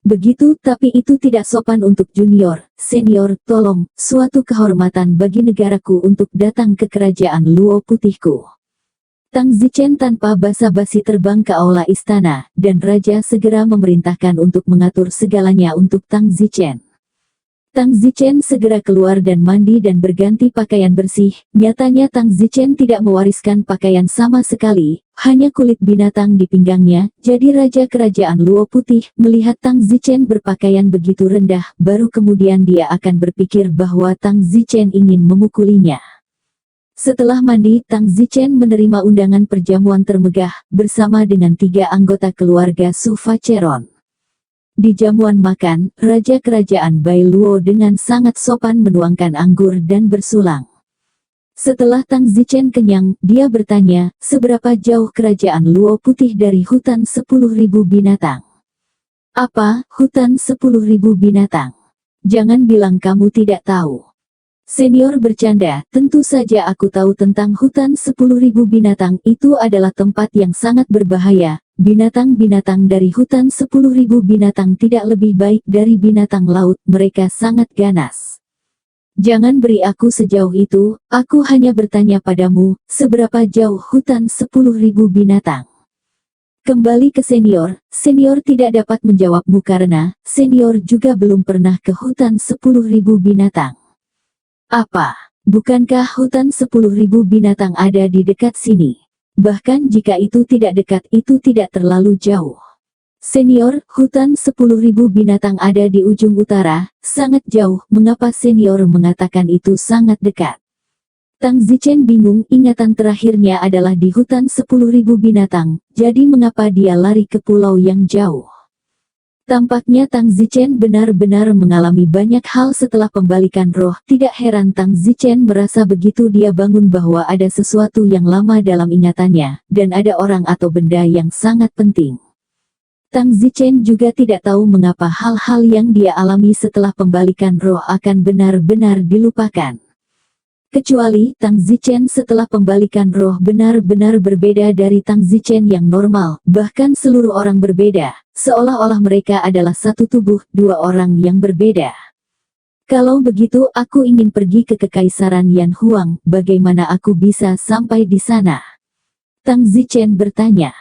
Speaker 2: Begitu, tapi itu tidak sopan untuk junior. Senior, tolong, suatu kehormatan bagi negaraku untuk datang ke kerajaan Luo Putihku. Tang Zichen tanpa basa-basi terbang ke aula istana, dan raja segera memerintahkan untuk mengatur segalanya untuk Tang Zichen. Tang Zichen segera keluar dan mandi dan berganti pakaian bersih. Nyatanya Tang Zichen tidak mewariskan pakaian sama sekali, hanya kulit binatang di pinggangnya. Jadi Raja Kerajaan Luo Putih melihat Tang Zichen berpakaian begitu rendah, baru kemudian dia akan berpikir bahwa Tang Zichen ingin memukulinya. Setelah mandi, Tang Zichen menerima undangan perjamuan termegah bersama dengan 3 anggota keluarga Su Facheron. Di jamuan makan, Raja Kerajaan Bailuo dengan sangat sopan menuangkan anggur dan bersulang. Setelah Tang Zichen kenyang, dia bertanya, seberapa jauh kerajaan Luo Putih dari hutan 10.000 binatang? Apa, hutan 10.000 binatang? Jangan bilang kamu tidak tahu. Senior bercanda, tentu saja aku tahu tentang hutan 10.000 binatang. Itu adalah tempat yang sangat berbahaya. Binatang-binatang dari hutan 10.000 binatang tidak lebih baik dari binatang laut, mereka sangat ganas. Jangan beri aku sejauh itu, aku hanya bertanya padamu, seberapa jauh hutan 10.000 binatang? Kembali ke senior, senior tidak dapat menjawabmu karena, senior juga belum pernah ke hutan 10.000 binatang. Apa? Bukankah hutan 10.000 binatang ada di dekat sini? Bahkan jika itu tidak dekat, itu tidak terlalu jauh. Senior, hutan 10.000 binatang ada di ujung utara, sangat jauh. Mengapa senior mengatakan itu sangat dekat? Tang Zichen bingung, ingatan terakhirnya adalah di hutan 10.000 binatang, jadi mengapa dia lari ke pulau yang jauh? Tampaknya Tang Zichen benar-benar mengalami banyak hal setelah pembalikan roh. Tidak heran Tang Zichen merasa begitu dia bangun bahwa ada sesuatu yang lama dalam ingatannya, dan ada orang atau benda yang sangat penting. Tang Zichen juga tidak tahu mengapa hal-hal yang dia alami setelah pembalikan roh akan benar-benar dilupakan. Kecuali Tang Zichen setelah pembalikan roh benar-benar berbeda dari Tang Zichen yang normal, bahkan seluruh orang berbeda, seolah-olah mereka adalah satu tubuh, 2 orang yang berbeda. Kalau begitu aku ingin pergi ke Kekaisaran Yan Huang, bagaimana aku bisa sampai di sana? Tang Zichen bertanya.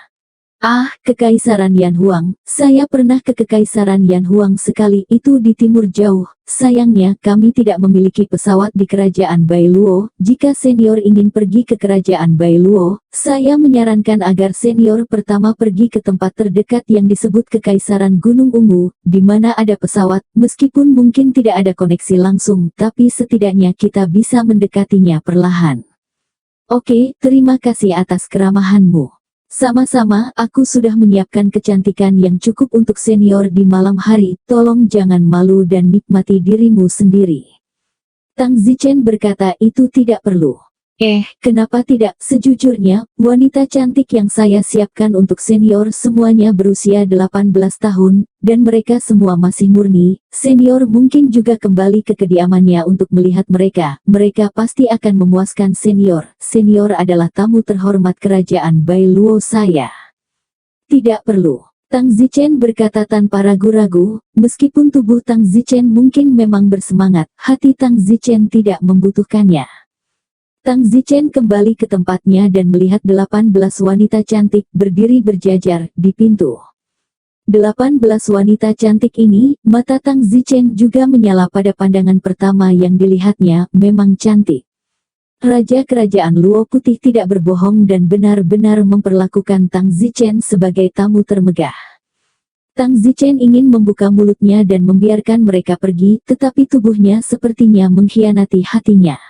Speaker 2: Ah, Kekaisaran Yan Huang, saya pernah ke Kekaisaran Yan Huang sekali, itu di timur jauh. Sayangnya, kami tidak memiliki pesawat di Kerajaan Bailuo. Jika senior ingin pergi ke Kerajaan Bailuo, saya menyarankan agar senior pertama pergi ke tempat terdekat yang disebut Kekaisaran Gunung Ungu, di mana ada pesawat, meskipun mungkin tidak ada koneksi langsung, tapi setidaknya kita bisa mendekatinya perlahan. Oke, terima kasih atas keramahanmu. Sama-sama, aku sudah menyiapkan kecantikan yang cukup untuk senior di malam hari, tolong jangan malu dan nikmati dirimu sendiri. Tang Zichen berkata itu tidak perlu. Kenapa tidak? Sejujurnya, wanita cantik yang saya siapkan untuk senior semuanya berusia 18 tahun, dan mereka semua masih murni. Senior mungkin juga kembali ke kediamannya untuk melihat mereka. Mereka pasti akan memuaskan senior. Senior adalah tamu terhormat kerajaan Bailuo saya. Tidak perlu. Tang Zichen berkata tanpa ragu-ragu, meskipun tubuh Tang Zichen mungkin memang bersemangat, hati Tang Zichen tidak membutuhkannya. Tang Zichen kembali ke tempatnya dan melihat 18 wanita cantik berdiri berjajar di pintu. 18 wanita cantik ini, mata Tang Zichen juga menyala pada pandangan pertama yang dilihatnya, memang cantik. Raja Kerajaan Luo Putih tidak berbohong dan benar-benar memperlakukan Tang Zichen sebagai tamu termegah. Tang Zichen ingin membuka mulutnya dan membiarkan mereka pergi, tetapi tubuhnya sepertinya mengkhianati hatinya.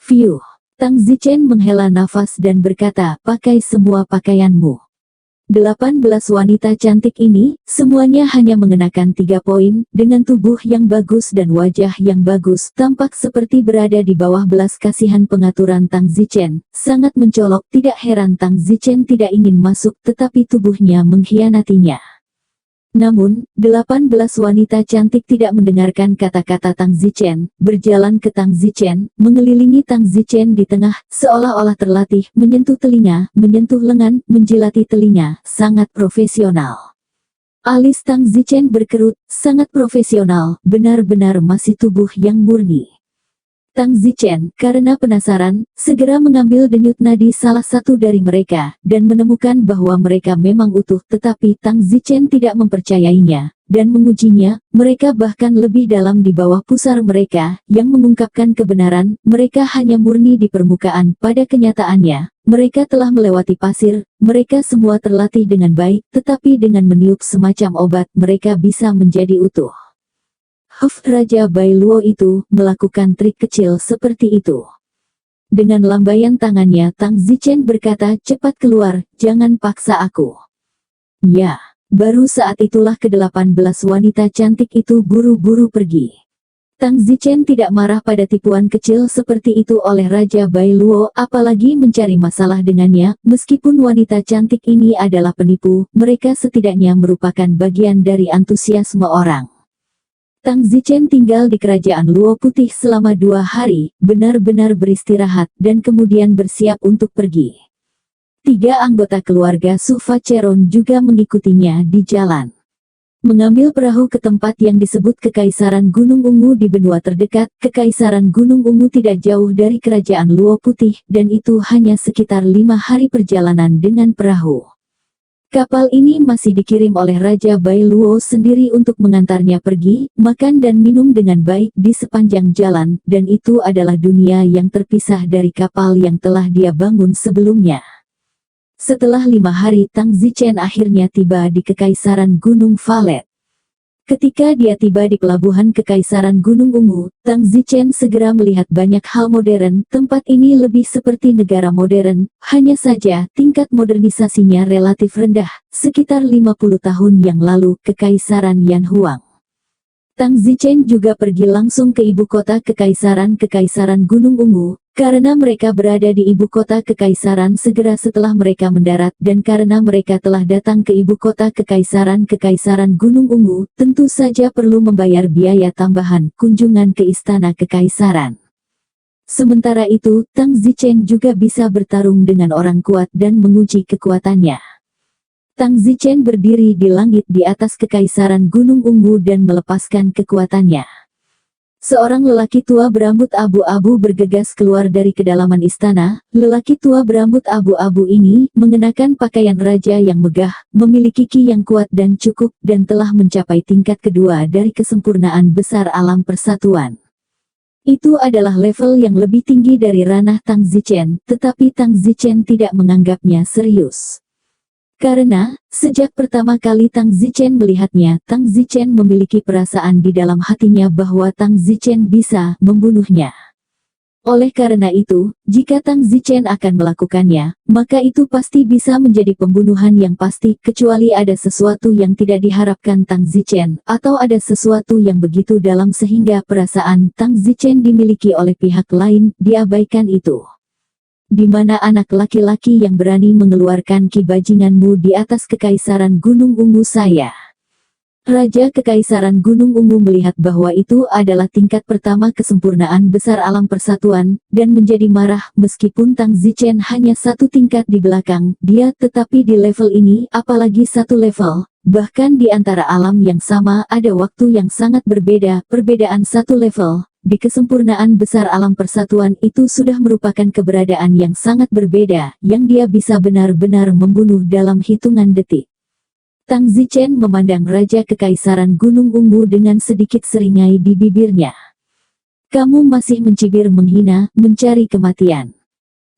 Speaker 2: Fiuh. Tang Zichen menghela nafas dan berkata, pakai semua pakaianmu. 18 wanita cantik ini, semuanya hanya mengenakan 3 poin, dengan tubuh yang bagus dan wajah yang bagus, tampak seperti berada di bawah belas kasihan pengaturan Tang Zichen, sangat mencolok. Tidak heran Tang Zichen tidak ingin masuk, tetapi tubuhnya mengkhianatinya. Namun, 18 wanita cantik tidak mendengarkan kata-kata Tang Zichen, berjalan ke Tang Zichen, mengelilingi Tang Zichen di tengah, seolah-olah terlatih, menyentuh telinga, menyentuh lengan, menjilati telinga, sangat profesional. Alis Tang Zichen berkerut, sangat profesional, benar-benar masih tubuh yang murni. Tang Zichen, karena penasaran, segera mengambil denyut nadi salah satu dari mereka, dan menemukan bahwa mereka memang utuh, tetapi Tang Zichen tidak mempercayainya, dan mengujinya. Mereka bahkan lebih dalam di bawah pusar mereka, yang mengungkapkan kebenaran, mereka hanya murni di permukaan. Pada kenyataannya, mereka telah melewati pasir, mereka semua terlatih dengan baik, tetapi dengan meniup semacam obat, mereka bisa menjadi utuh. Raja Bailuo itu melakukan trik kecil seperti itu. Dengan lambaian tangannya Tang Zichen berkata, cepat keluar, jangan paksa aku. Ya, baru saat itulah ke-18 wanita cantik itu buru-buru pergi. Tang Zichen tidak marah pada tipuan kecil seperti itu oleh Raja Bailuo, apalagi mencari masalah dengannya. Meskipun wanita cantik ini adalah penipu, mereka setidaknya merupakan bagian dari antusiasme orang. Tang Zichen tinggal di kerajaan Luo Putih selama 2 hari, benar-benar beristirahat, dan kemudian bersiap untuk pergi. 3 anggota keluarga Su Facheron juga mengikutinya di jalan. Mengambil perahu ke tempat yang disebut Kekaisaran Gunung Ungu di benua terdekat. Kekaisaran Gunung Ungu tidak jauh dari kerajaan Luo Putih, dan itu hanya sekitar 5 hari perjalanan dengan perahu. Kapal ini masih dikirim oleh Raja Bailuo sendiri untuk mengantarnya pergi, makan dan minum dengan baik di sepanjang jalan, dan itu adalah dunia yang terpisah dari kapal yang telah dia bangun sebelumnya. Setelah 5 hari Tang Zichen akhirnya tiba di Kekaisaran Gunung Valet. Ketika dia tiba di pelabuhan Kekaisaran Gunung Ungu, Tang Zichen segera melihat banyak hal modern. Tempat ini lebih seperti negara modern, hanya saja tingkat modernisasinya relatif rendah, sekitar 50 tahun yang lalu, Kekaisaran Yanhuang. Tang Zichen juga pergi langsung ke ibu kota Kekaisaran Gunung Ungu, karena mereka berada di ibu kota Kekaisaran segera setelah mereka mendarat, dan karena mereka telah datang ke ibu kota Kekaisaran Gunung Ungu, tentu saja perlu membayar biaya tambahan kunjungan ke Istana Kekaisaran. Sementara itu, Tang Zichen juga bisa bertarung dengan orang kuat dan menguji kekuatannya. Tang Zichen berdiri di langit di atas Kekaisaran Gunung Ungu dan melepaskan kekuatannya. Seorang lelaki tua berambut abu-abu bergegas keluar dari kedalaman istana. Lelaki tua berambut abu-abu ini mengenakan pakaian raja yang megah, memiliki ki yang kuat dan cukup, dan telah mencapai tingkat kedua dari kesempurnaan besar alam persatuan. Itu adalah level yang lebih tinggi dari ranah Tang Zichen, tetapi Tang Zichen tidak menganggapnya serius. Karena, sejak pertama kali Tang Zichen melihatnya, Tang Zichen memiliki perasaan di dalam hatinya bahwa Tang Zichen bisa membunuhnya. Oleh karena itu, jika Tang Zichen akan melakukannya, maka itu pasti bisa menjadi pembunuhan yang pasti, kecuali ada sesuatu yang tidak diharapkan Tang Zichen, atau ada sesuatu yang begitu dalam sehingga perasaan Tang Zichen dimiliki oleh pihak lain, diabaikan itu. Di mana anak laki-laki yang berani mengeluarkan ki bajinganmu di atas Kekaisaran Gunung Ungu saya? Raja Kekaisaran Gunung Ungu melihat bahwa itu adalah tingkat pertama kesempurnaan besar alam persatuan, dan menjadi marah. Meskipun Tang Zichen hanya 1 tingkat di belakang dia, tetapi di level ini, apalagi 1 level, bahkan di antara alam yang sama ada waktu yang sangat berbeda, perbedaan 1 level. Di kesempurnaan besar alam persatuan itu sudah merupakan keberadaan yang sangat berbeda, yang dia bisa benar-benar membunuh dalam hitungan detik. Tang Zichen memandang Raja Kekaisaran Gunung Ungu dengan sedikit seringai di bibirnya. Kamu masih mencibir, menghina, mencari kematian.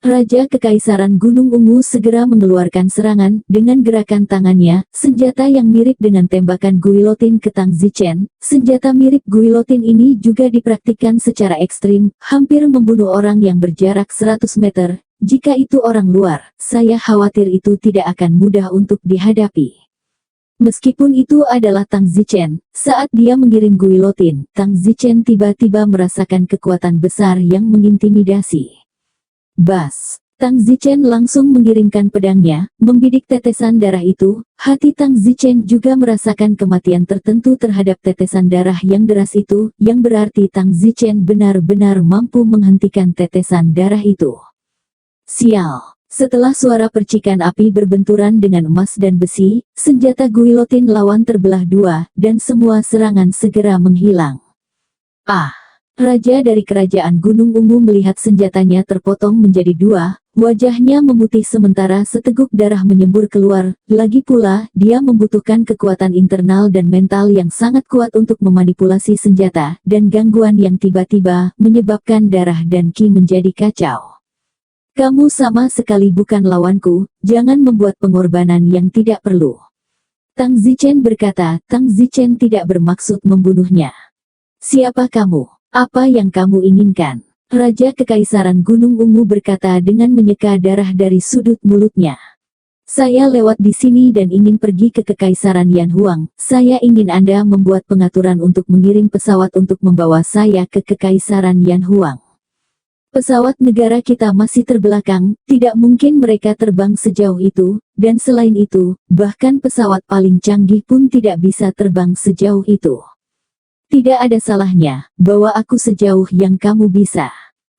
Speaker 2: Raja Kekaisaran Gunung Ungu segera mengeluarkan serangan, dengan gerakan tangannya, senjata yang mirip dengan tembakan guillotine ke Tang Zichen. Senjata mirip guillotine ini juga dipraktikkan secara ekstrim, hampir membunuh orang yang berjarak 100 meter. Jika itu orang luar, saya khawatir itu tidak akan mudah untuk dihadapi. Meskipun itu adalah Tang Zichen, saat dia mengirim guillotine, Tang Zichen tiba-tiba merasakan kekuatan besar yang mengintimidasi. Bas! Tang Zichen langsung mengirimkan pedangnya, membidik tetesan darah itu. Hati Tang Zichen juga merasakan kematian tertentu terhadap tetesan darah yang deras itu, yang berarti Tang Zichen benar-benar mampu menghentikan tetesan darah itu. Sial! Setelah suara percikan api berbenturan dengan emas dan besi, senjata guillotine lawan terbelah 2, dan semua serangan segera menghilang. Ah! Raja dari kerajaan Gunung Ungu melihat senjatanya terpotong menjadi 2, wajahnya memutih sementara seteguk darah menyembur keluar. Lagi pula, dia membutuhkan kekuatan internal dan mental yang sangat kuat untuk memanipulasi senjata, dan gangguan yang tiba-tiba menyebabkan darah dan ki menjadi kacau. Kamu sama sekali bukan lawanku, jangan membuat pengorbanan yang tidak perlu. Tang Zichen berkata. Tang Zichen tidak bermaksud membunuhnya. Siapa kamu? Apa yang kamu inginkan? Raja Kekaisaran Gunung Ungu berkata dengan menyeka darah dari sudut mulutnya. Saya lewat di sini dan ingin pergi ke Kekaisaran Yan Huang. Saya ingin Anda membuat pengaturan untuk mengirim pesawat untuk membawa saya ke Kekaisaran Yan Huang. Pesawat negara kita masih terbelakang, tidak mungkin mereka terbang sejauh itu, dan selain itu, bahkan pesawat paling canggih pun tidak bisa terbang sejauh itu. Tidak ada salahnya, bawa aku sejauh yang kamu bisa.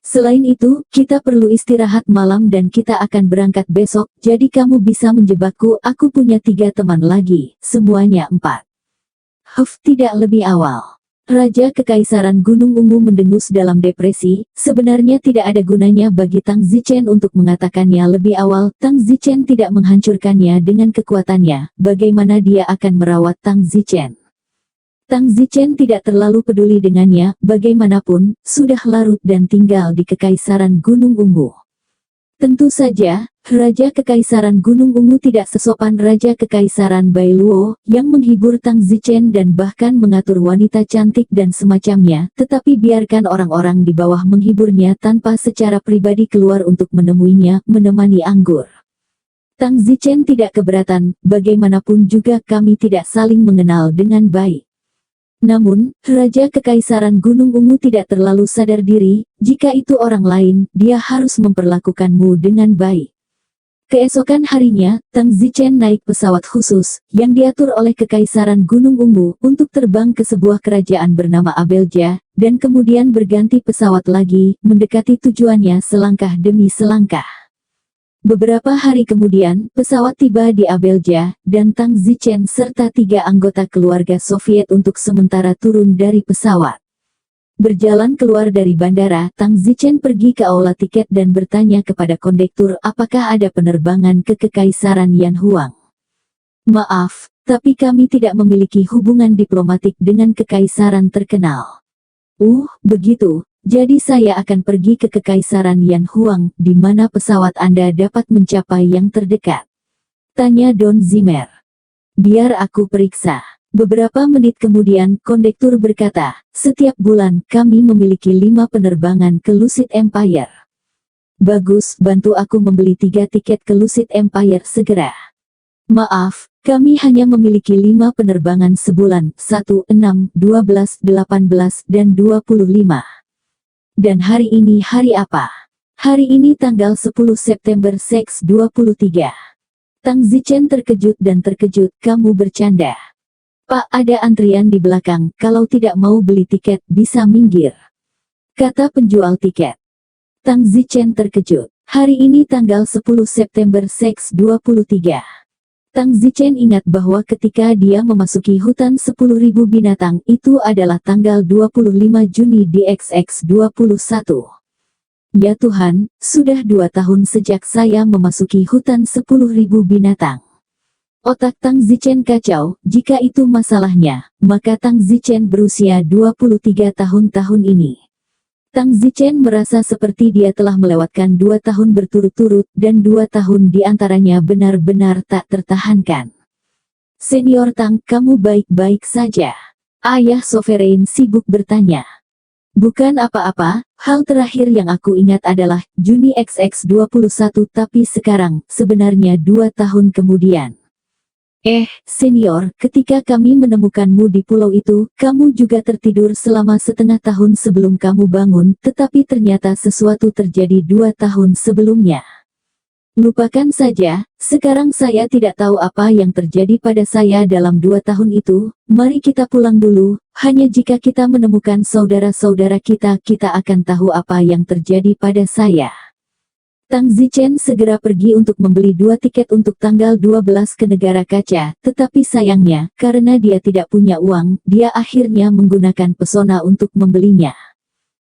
Speaker 2: Selain itu, kita perlu istirahat malam dan kita akan berangkat besok, jadi kamu bisa menjebakku. Aku punya 3 teman lagi, semuanya 4. Tidak lebih awal. Raja Kekaisaran Gunung Ungu mendengus dalam depresi. Sebenarnya tidak ada gunanya bagi Tang Zichen untuk mengatakannya lebih awal. Tang Zichen tidak menghancurkannya dengan kekuatannya. Bagaimana dia akan merawat Tang Zichen? Tang Zichen tidak terlalu peduli dengannya, bagaimanapun, sudah larut dan tinggal di Kekaisaran Gunung Ungu. Tentu saja, Raja Kekaisaran Gunung Ungu tidak sesopan Raja Kekaisaran Bailuo, yang menghibur Tang Zichen dan bahkan mengatur wanita cantik dan semacamnya, tetapi biarkan orang-orang di bawah menghiburnya tanpa secara pribadi keluar untuk menemuinya, menemani anggur. Tang Zichen tidak keberatan, bagaimanapun juga kami tidak saling mengenal dengan baik. Namun, Raja Kekaisaran Gunung Ungu tidak terlalu sadar diri, jika itu orang lain, dia harus memperlakukanmu dengan baik. Keesokan harinya, Tang Zichen naik pesawat khusus, yang diatur oleh Kekaisaran Gunung Ungu, untuk terbang ke sebuah kerajaan bernama Abelja, dan kemudian berganti pesawat lagi, mendekati tujuannya selangkah demi selangkah. Beberapa hari kemudian, pesawat tiba di Abelja, dan Tang Zichen serta 3 anggota keluarga Soviet untuk sementara turun dari pesawat. Berjalan keluar dari bandara, Tang Zichen pergi ke aula tiket dan bertanya kepada kondektur apakah ada penerbangan ke Kekaisaran Yan Huang. Maaf, tapi kami tidak memiliki hubungan diplomatik dengan kekaisaran terkenal. Begitu. Jadi saya akan pergi ke Kekaisaran Yan Huang, di mana pesawat Anda dapat mencapai yang terdekat? Tanya Don Zimmer. Biar aku periksa. Beberapa menit kemudian, kondektur berkata, setiap bulan kami memiliki 5 penerbangan ke Lucid Empire. Bagus, bantu aku membeli 3 tiket ke Lucid Empire segera. Maaf, kami hanya memiliki 5 penerbangan sebulan, 1, 6, 12, 18, dan 25. Dan hari ini hari apa? Hari ini tanggal 10 September Seks 23. Tang Zichen terkejut dan terkejut, kamu bercanda. Pak, ada antrian di belakang, kalau tidak mau beli tiket, bisa minggir. Kata penjual tiket. Tang Zichen terkejut. Hari ini tanggal 10 September Seks 23. Tang Zichen ingat bahwa ketika dia memasuki hutan 10.000 binatang itu adalah tanggal 25 Juni di XX21. Ya Tuhan, sudah 2 tahun sejak saya memasuki hutan 10.000 binatang. Otak Tang Zichen kacau, jika itu masalahnya, maka Tang Zichen berusia 23 tahun ini. Tang Zichen merasa seperti dia telah melewatkan 2 tahun berturut-turut dan 2 tahun diantaranya benar-benar tak tertahankan. Senior Tang, kamu baik-baik saja? Ayah Sovereign sibuk bertanya. Bukan apa-apa, hal terakhir yang aku ingat adalah Juni XX21 tapi sekarang, sebenarnya 2 tahun kemudian. Senior, ketika kami menemukanmu di pulau itu, kamu juga tertidur selama setengah tahun sebelum kamu bangun, tetapi ternyata sesuatu terjadi 2 tahun sebelumnya. Lupakan saja, sekarang saya tidak tahu apa yang terjadi pada saya dalam 2 tahun itu, mari kita pulang dulu, hanya jika kita menemukan saudara-saudara kita, kita akan tahu apa yang terjadi pada saya. Tang Zichen segera pergi untuk membeli 2 tiket untuk tanggal 12 ke negara kaca, tetapi sayangnya, karena dia tidak punya uang, dia akhirnya menggunakan pesona untuk membelinya.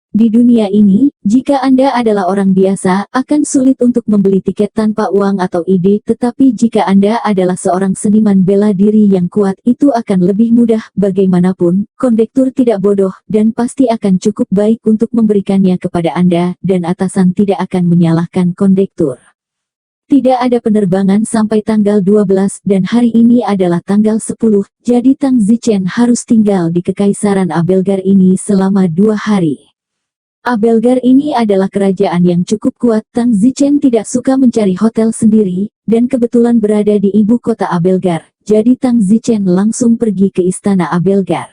Speaker 2: Di dunia ini, jika Anda adalah orang biasa, akan sulit untuk membeli tiket tanpa uang atau ide, tetapi jika Anda adalah seorang seniman bela diri yang kuat, itu akan lebih mudah. Bagaimanapun, kondektur tidak bodoh, dan pasti akan cukup baik untuk memberikannya kepada Anda, dan atasan tidak akan menyalahkan kondektur. Tidak ada penerbangan sampai tanggal 12 dan hari ini adalah tanggal 10, jadi Tang Zichen harus tinggal di Kekaisaran Abelgar ini selama 2 hari. Abelgar ini adalah kerajaan yang cukup kuat. Tang Zichen tidak suka mencari hotel sendiri, dan kebetulan berada di ibu kota Abelgar. Jadi Tang Zichen langsung pergi ke istana Abelgar.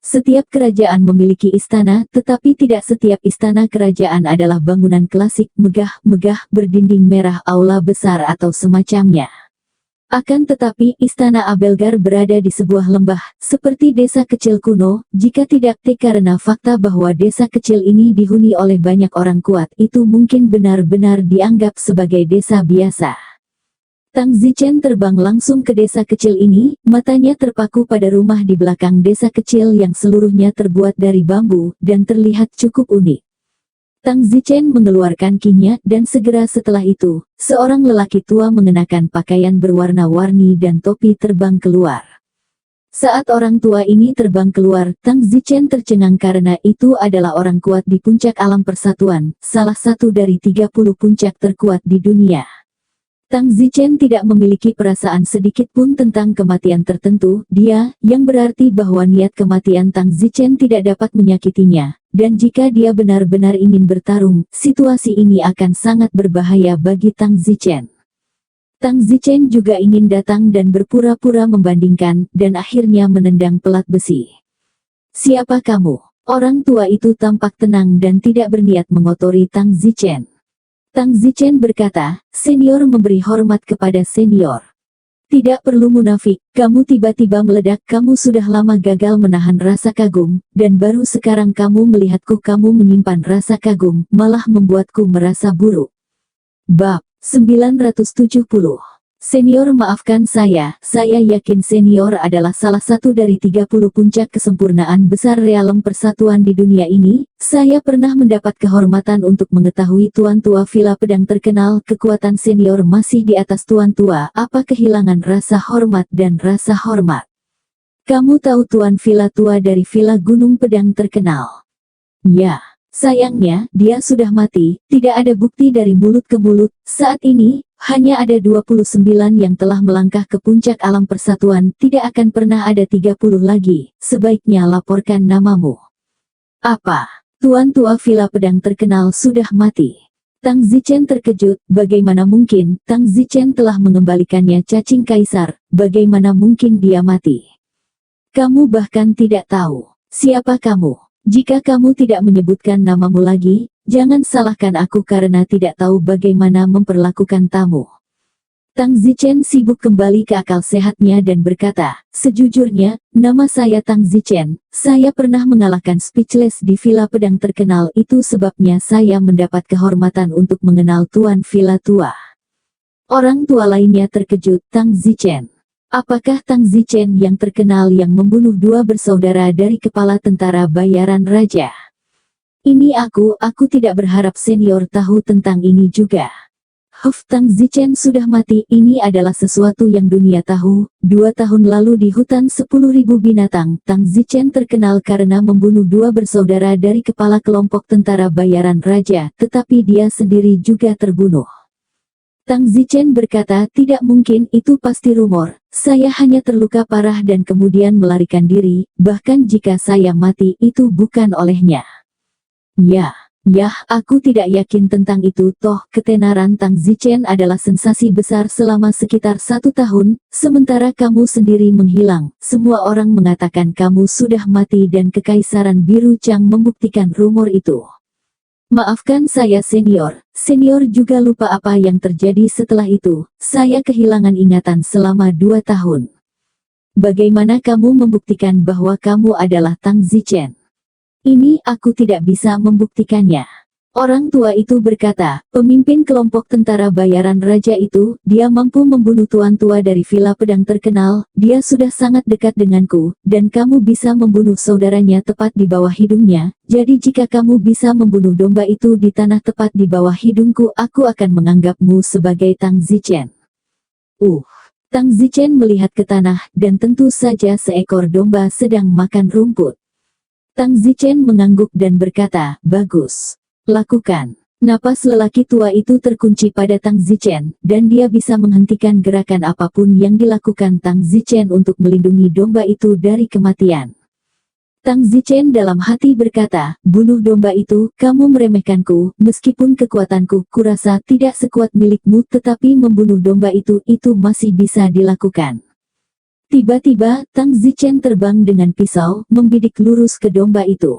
Speaker 2: Setiap kerajaan memiliki istana, tetapi tidak setiap istana kerajaan adalah bangunan klasik, megah-megah, berdinding merah, aula besar atau semacamnya. Akan tetapi, istana Abelgar berada di sebuah lembah, seperti desa kecil kuno. Jika tidak karena fakta bahwa desa kecil ini dihuni oleh banyak orang kuat, itu mungkin benar-benar dianggap sebagai desa biasa. Tang Zichen terbang langsung ke desa kecil ini, matanya terpaku pada rumah di belakang desa kecil yang seluruhnya terbuat dari bambu, dan terlihat cukup unik. Tang Zichen mengeluarkan kinya, dan segera setelah itu, seorang lelaki tua mengenakan pakaian berwarna-warni dan topi terbang keluar. Saat orang tua ini terbang keluar, Tang Zichen tercengang karena itu adalah orang kuat di puncak alam persatuan, salah satu dari 30 puncak terkuat di dunia. Tang Zichen tidak memiliki perasaan sedikit pun tentang kematian tertentu, yang berarti bahwa niat kematian Tang Zichen tidak dapat menyakitinya, dan jika dia benar-benar ingin bertarung, situasi ini akan sangat berbahaya bagi Tang Zichen. Tang Zichen juga ingin datang dan berpura-pura membandingkan, dan akhirnya menendang pelat besi. "Siapa kamu?" Orang tua itu tampak tenang dan tidak berniat mengotori Tang Zichen. Tang Zichen berkata, "Senior memberi hormat kepada senior. Tidak perlu munafik, kamu tiba-tiba meledak, kamu sudah lama gagal menahan rasa kagum, dan baru sekarang kamu melihatku kamu menyimpan rasa kagum, malah membuatku merasa buruk." Bab 970. Senior, maafkan saya yakin senior adalah salah satu dari 30 puncak kesempurnaan besar realem persatuan di dunia ini. Saya pernah mendapat kehormatan untuk mengetahui tuan tua villa pedang terkenal. Kekuatan senior masih di atas tuan tua. Apa kehilangan rasa hormat dan rasa hormat? Kamu tahu tuan villa tua dari villa gunung pedang terkenal? Ya. Sayangnya, dia sudah mati, tidak ada bukti dari mulut ke mulut. Saat ini, hanya ada 29 yang telah melangkah ke puncak alam persatuan, tidak akan pernah ada 30 lagi. Sebaiknya laporkan namamu. Apa? Tuan tua villa pedang terkenal sudah mati? Tang Zichen terkejut, bagaimana mungkin? Tang Zichen telah mengembalikannya cacing kaisar, bagaimana mungkin dia mati? Kamu bahkan tidak tahu. Siapa kamu? Jika kamu tidak menyebutkan namamu lagi, jangan salahkan aku karena tidak tahu bagaimana memperlakukan tamu. Tang Zichen sibuk kembali ke akal sehatnya dan berkata, "Sejujurnya, nama saya Tang Zichen. Saya pernah mengalahkan Speechless di villa pedang terkenal, itu sebabnya saya mendapat kehormatan untuk mengenal tuan villa tua." Orang tua lainnya terkejut. Tang Zichen. Apakah Tang Zichen yang terkenal yang membunuh dua bersaudara dari kepala tentara bayaran raja? Ini aku tidak berharap senior tahu tentang ini juga. Tang Zichen sudah mati, ini adalah sesuatu yang dunia tahu. 2 tahun lalu di hutan 10.000 binatang, Tang Zichen terkenal karena membunuh dua bersaudara dari kepala kelompok tentara bayaran raja, tetapi dia sendiri juga terbunuh. Tang Zichen berkata, "Tidak mungkin, itu pasti rumor. Saya hanya terluka parah dan kemudian melarikan diri, bahkan jika saya mati itu bukan olehnya." Ya, aku tidak yakin tentang itu. Toh, ketenaran Tang Zichen adalah sensasi besar selama sekitar 1 tahun, sementara kamu sendiri menghilang. Semua orang mengatakan kamu sudah mati dan Kekaisaran Biru Chang membuktikan rumor itu. Maafkan saya senior juga lupa apa yang terjadi setelah itu. Saya kehilangan ingatan selama 2 tahun. Bagaimana kamu membuktikan bahwa kamu adalah Tang Zichen? Ini aku tidak bisa membuktikannya. Orang tua itu berkata, pemimpin kelompok tentara bayaran raja itu, dia mampu membunuh tuan tua dari villa pedang terkenal, dia sudah sangat dekat denganku, dan kamu bisa membunuh saudaranya tepat di bawah hidungnya, jadi jika kamu bisa membunuh domba itu di tanah tepat di bawah hidungku, aku akan menganggapmu sebagai Tang Zichen. Tang Zichen melihat ke tanah, dan tentu saja seekor domba sedang makan rumput. Tang Zichen mengangguk dan berkata, "Bagus. Lakukan." Napas lelaki tua itu terkunci pada Tang Zichen, dan dia bisa menghentikan gerakan apapun yang dilakukan Tang Zichen untuk melindungi domba itu dari kematian. Tang Zichen dalam hati berkata, bunuh domba itu, kamu meremehkanku, meskipun kekuatanku kurasa tidak sekuat milikmu, tetapi membunuh domba itu masih bisa dilakukan. Tiba-tiba, Tang Zichen terbang dengan pisau, membidik lurus ke domba itu.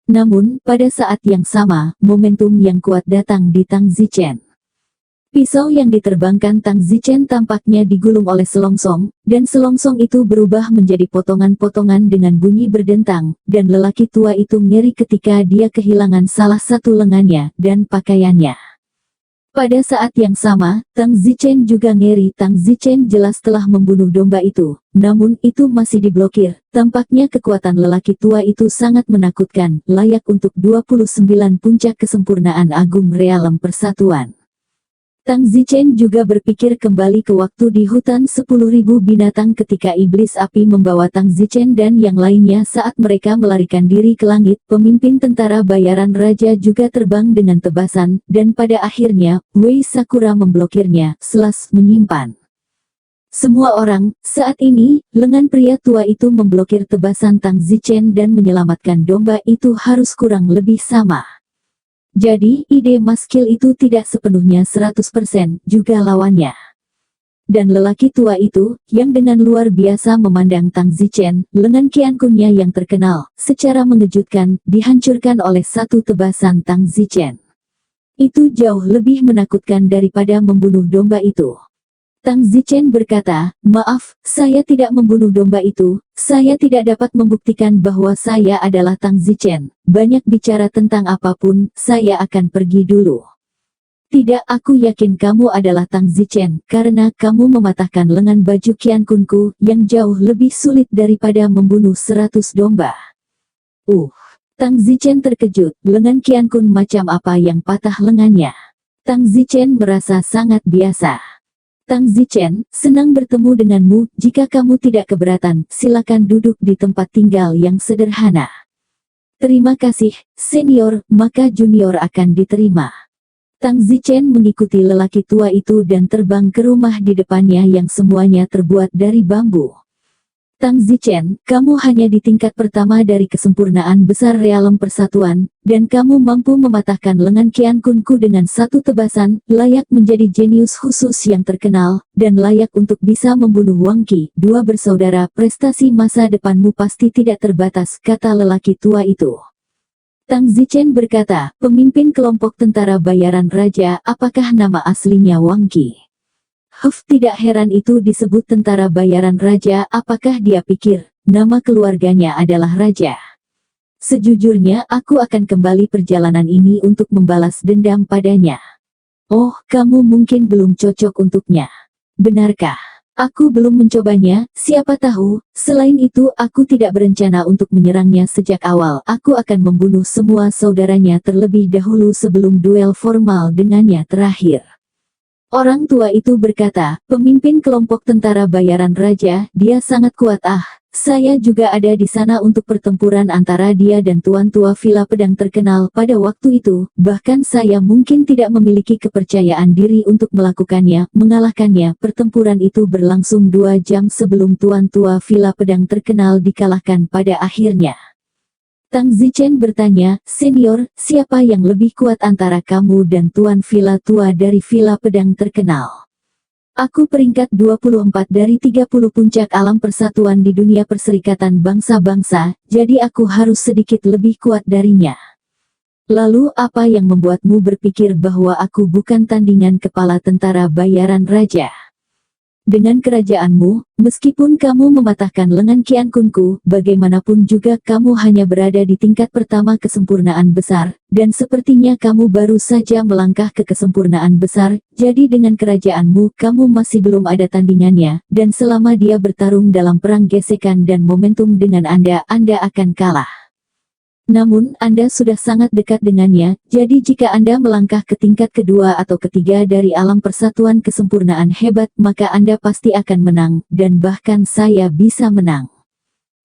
Speaker 2: Namun, pada saat yang sama, momentum yang kuat datang di Tang Zichen. Pisau yang diterbangkan Tang Zichen tampaknya digulung oleh selongsong, dan selongsong itu berubah menjadi potongan-potongan dengan bunyi berdentang, dan lelaki tua itu ngeri ketika dia kehilangan salah satu lengannya dan pakaiannya. Pada saat yang sama, Tang Zichen juga ngeri. Tang Zichen jelas telah membunuh domba itu, namun itu masih diblokir. Tampaknya kekuatan lelaki tua itu sangat menakutkan, layak untuk 29 puncak kesempurnaan agung realem persatuan. Tang Zichen juga berpikir kembali ke waktu di hutan 10.000 binatang ketika iblis api membawa Tang Zichen dan yang lainnya saat mereka melarikan diri ke langit. Pemimpin tentara bayaran raja juga terbang dengan tebasan, dan pada akhirnya, Wei Sakura memblokirnya, menyimpan. Semua orang, saat ini, lengan pria tua itu memblokir tebasan Tang Zichen dan menyelamatkan domba itu harus kurang lebih sama. Jadi, ide maskil itu tidak sepenuhnya 100% juga lawannya. Dan lelaki tua itu, yang dengan luar biasa memandang Tang Zichen, lengan Qian Kunnya yang terkenal, secara mengejutkan, dihancurkan oleh satu tebasan Tang Zichen. Itu jauh lebih menakutkan daripada membunuh domba itu. Tang Zichen berkata, maaf, saya tidak membunuh domba itu, saya tidak dapat membuktikan bahwa saya adalah Tang Zichen. Banyak bicara tentang apapun, saya akan pergi dulu. Tidak, aku yakin kamu adalah Tang Zichen, karena kamu mematahkan lengan baju Qian Kunku, yang jauh lebih sulit daripada membunuh 100 domba. Tang Zichen terkejut, lengan Qian Kun macam apa yang patah lengannya? Tang Zichen merasa sangat biasa. Tang Zichen, senang bertemu denganmu. Jika kamu tidak keberatan, silakan duduk di tempat tinggal yang sederhana. Terima kasih, senior, maka junior akan diterima. Tang Zichen mengikuti lelaki tua itu dan terbang ke rumah di depannya yang semuanya terbuat dari bambu. Tang Zichen, kamu hanya di tingkat pertama dari kesempurnaan besar realem persatuan, dan kamu mampu mematahkan lengan Qian Kunku dengan satu tebasan, layak menjadi jenius khusus yang terkenal, dan layak untuk bisa membunuh Wang Qi. Dua bersaudara, prestasi masa depanmu pasti tidak terbatas, kata lelaki tua itu. Tang Zichen berkata, pemimpin kelompok tentara bayaran raja, apakah nama aslinya Wang Qi? Tidak heran itu disebut tentara bayaran raja, apakah dia pikir, nama keluarganya adalah raja? Sejujurnya aku akan kembali perjalanan ini untuk membalas dendam padanya. Oh, kamu mungkin belum cocok untuknya. Benarkah? Aku belum mencobanya, siapa tahu, selain itu aku tidak berencana untuk menyerangnya sejak awal. Aku akan membunuh semua saudaranya terlebih dahulu sebelum duel formal dengannya terakhir. Orang tua itu berkata, pemimpin kelompok tentara bayaran raja, dia sangat kuat. Saya juga ada di sana untuk pertempuran antara dia dan tuan tua villa pedang terkenal pada waktu itu, bahkan saya mungkin tidak memiliki kepercayaan diri untuk melakukannya, mengalahkannya. Pertempuran itu berlangsung 2 jam sebelum tuan tua villa pedang terkenal dikalahkan pada akhirnya. Tang Zichen bertanya, senior, siapa yang lebih kuat antara kamu dan tuan villa tua dari villa pedang terkenal? Aku peringkat 24 dari 30 puncak alam persatuan di dunia perserikatan bangsa-bangsa, jadi aku harus sedikit lebih kuat darinya. Lalu apa yang membuatmu berpikir bahwa aku bukan tandingan kepala tentara bayaran raja? Dengan kerajaanmu, meskipun kamu mematahkan lengan Qian Kunku, bagaimanapun juga kamu hanya berada di tingkat pertama kesempurnaan besar, dan sepertinya kamu baru saja melangkah ke kesempurnaan besar, jadi dengan kerajaanmu kamu masih belum ada tandingannya, dan selama dia bertarung dalam perang gesekan dan momentum dengan Anda akan kalah. Namun, Anda sudah sangat dekat dengannya, jadi jika Anda melangkah ke tingkat kedua atau ketiga dari alam persatuan kesempurnaan hebat, maka Anda pasti akan menang, dan bahkan saya bisa menang.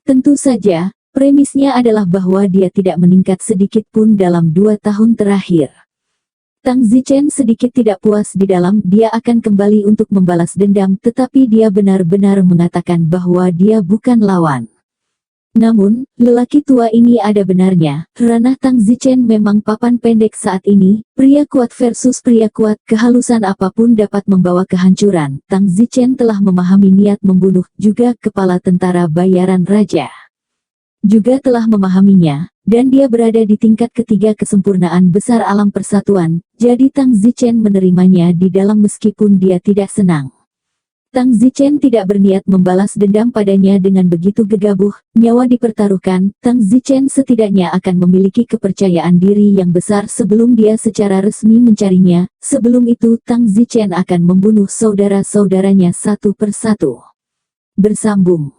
Speaker 2: Tentu saja, premisnya adalah bahwa dia tidak meningkat sedikit pun dalam 2 tahun terakhir. Tang Zichen sedikit tidak puas di dalam, dia akan kembali untuk membalas dendam, tetapi dia benar-benar mengatakan bahwa dia bukan lawan. Namun, lelaki tua ini ada benarnya. Ranah Tang Zichen memang papan pendek saat ini. Pria kuat versus pria kuat, kehalusan apapun dapat membawa kehancuran. Tang Zichen telah memahami niat membunuh juga kepala tentara bayaran raja. Juga telah memahaminya, dan dia berada di tingkat ketiga kesempurnaan besar alam persatuan. Jadi Tang Zichen menerimanya di dalam meskipun dia tidak senang. Tang Zichen tidak berniat membalas dendam padanya dengan begitu gegabah, nyawa dipertaruhkan. Tang Zichen setidaknya akan memiliki kepercayaan diri yang besar sebelum dia secara resmi mencarinya. Sebelum itu Tang Zichen akan membunuh saudara-saudaranya satu persatu. Bersambung.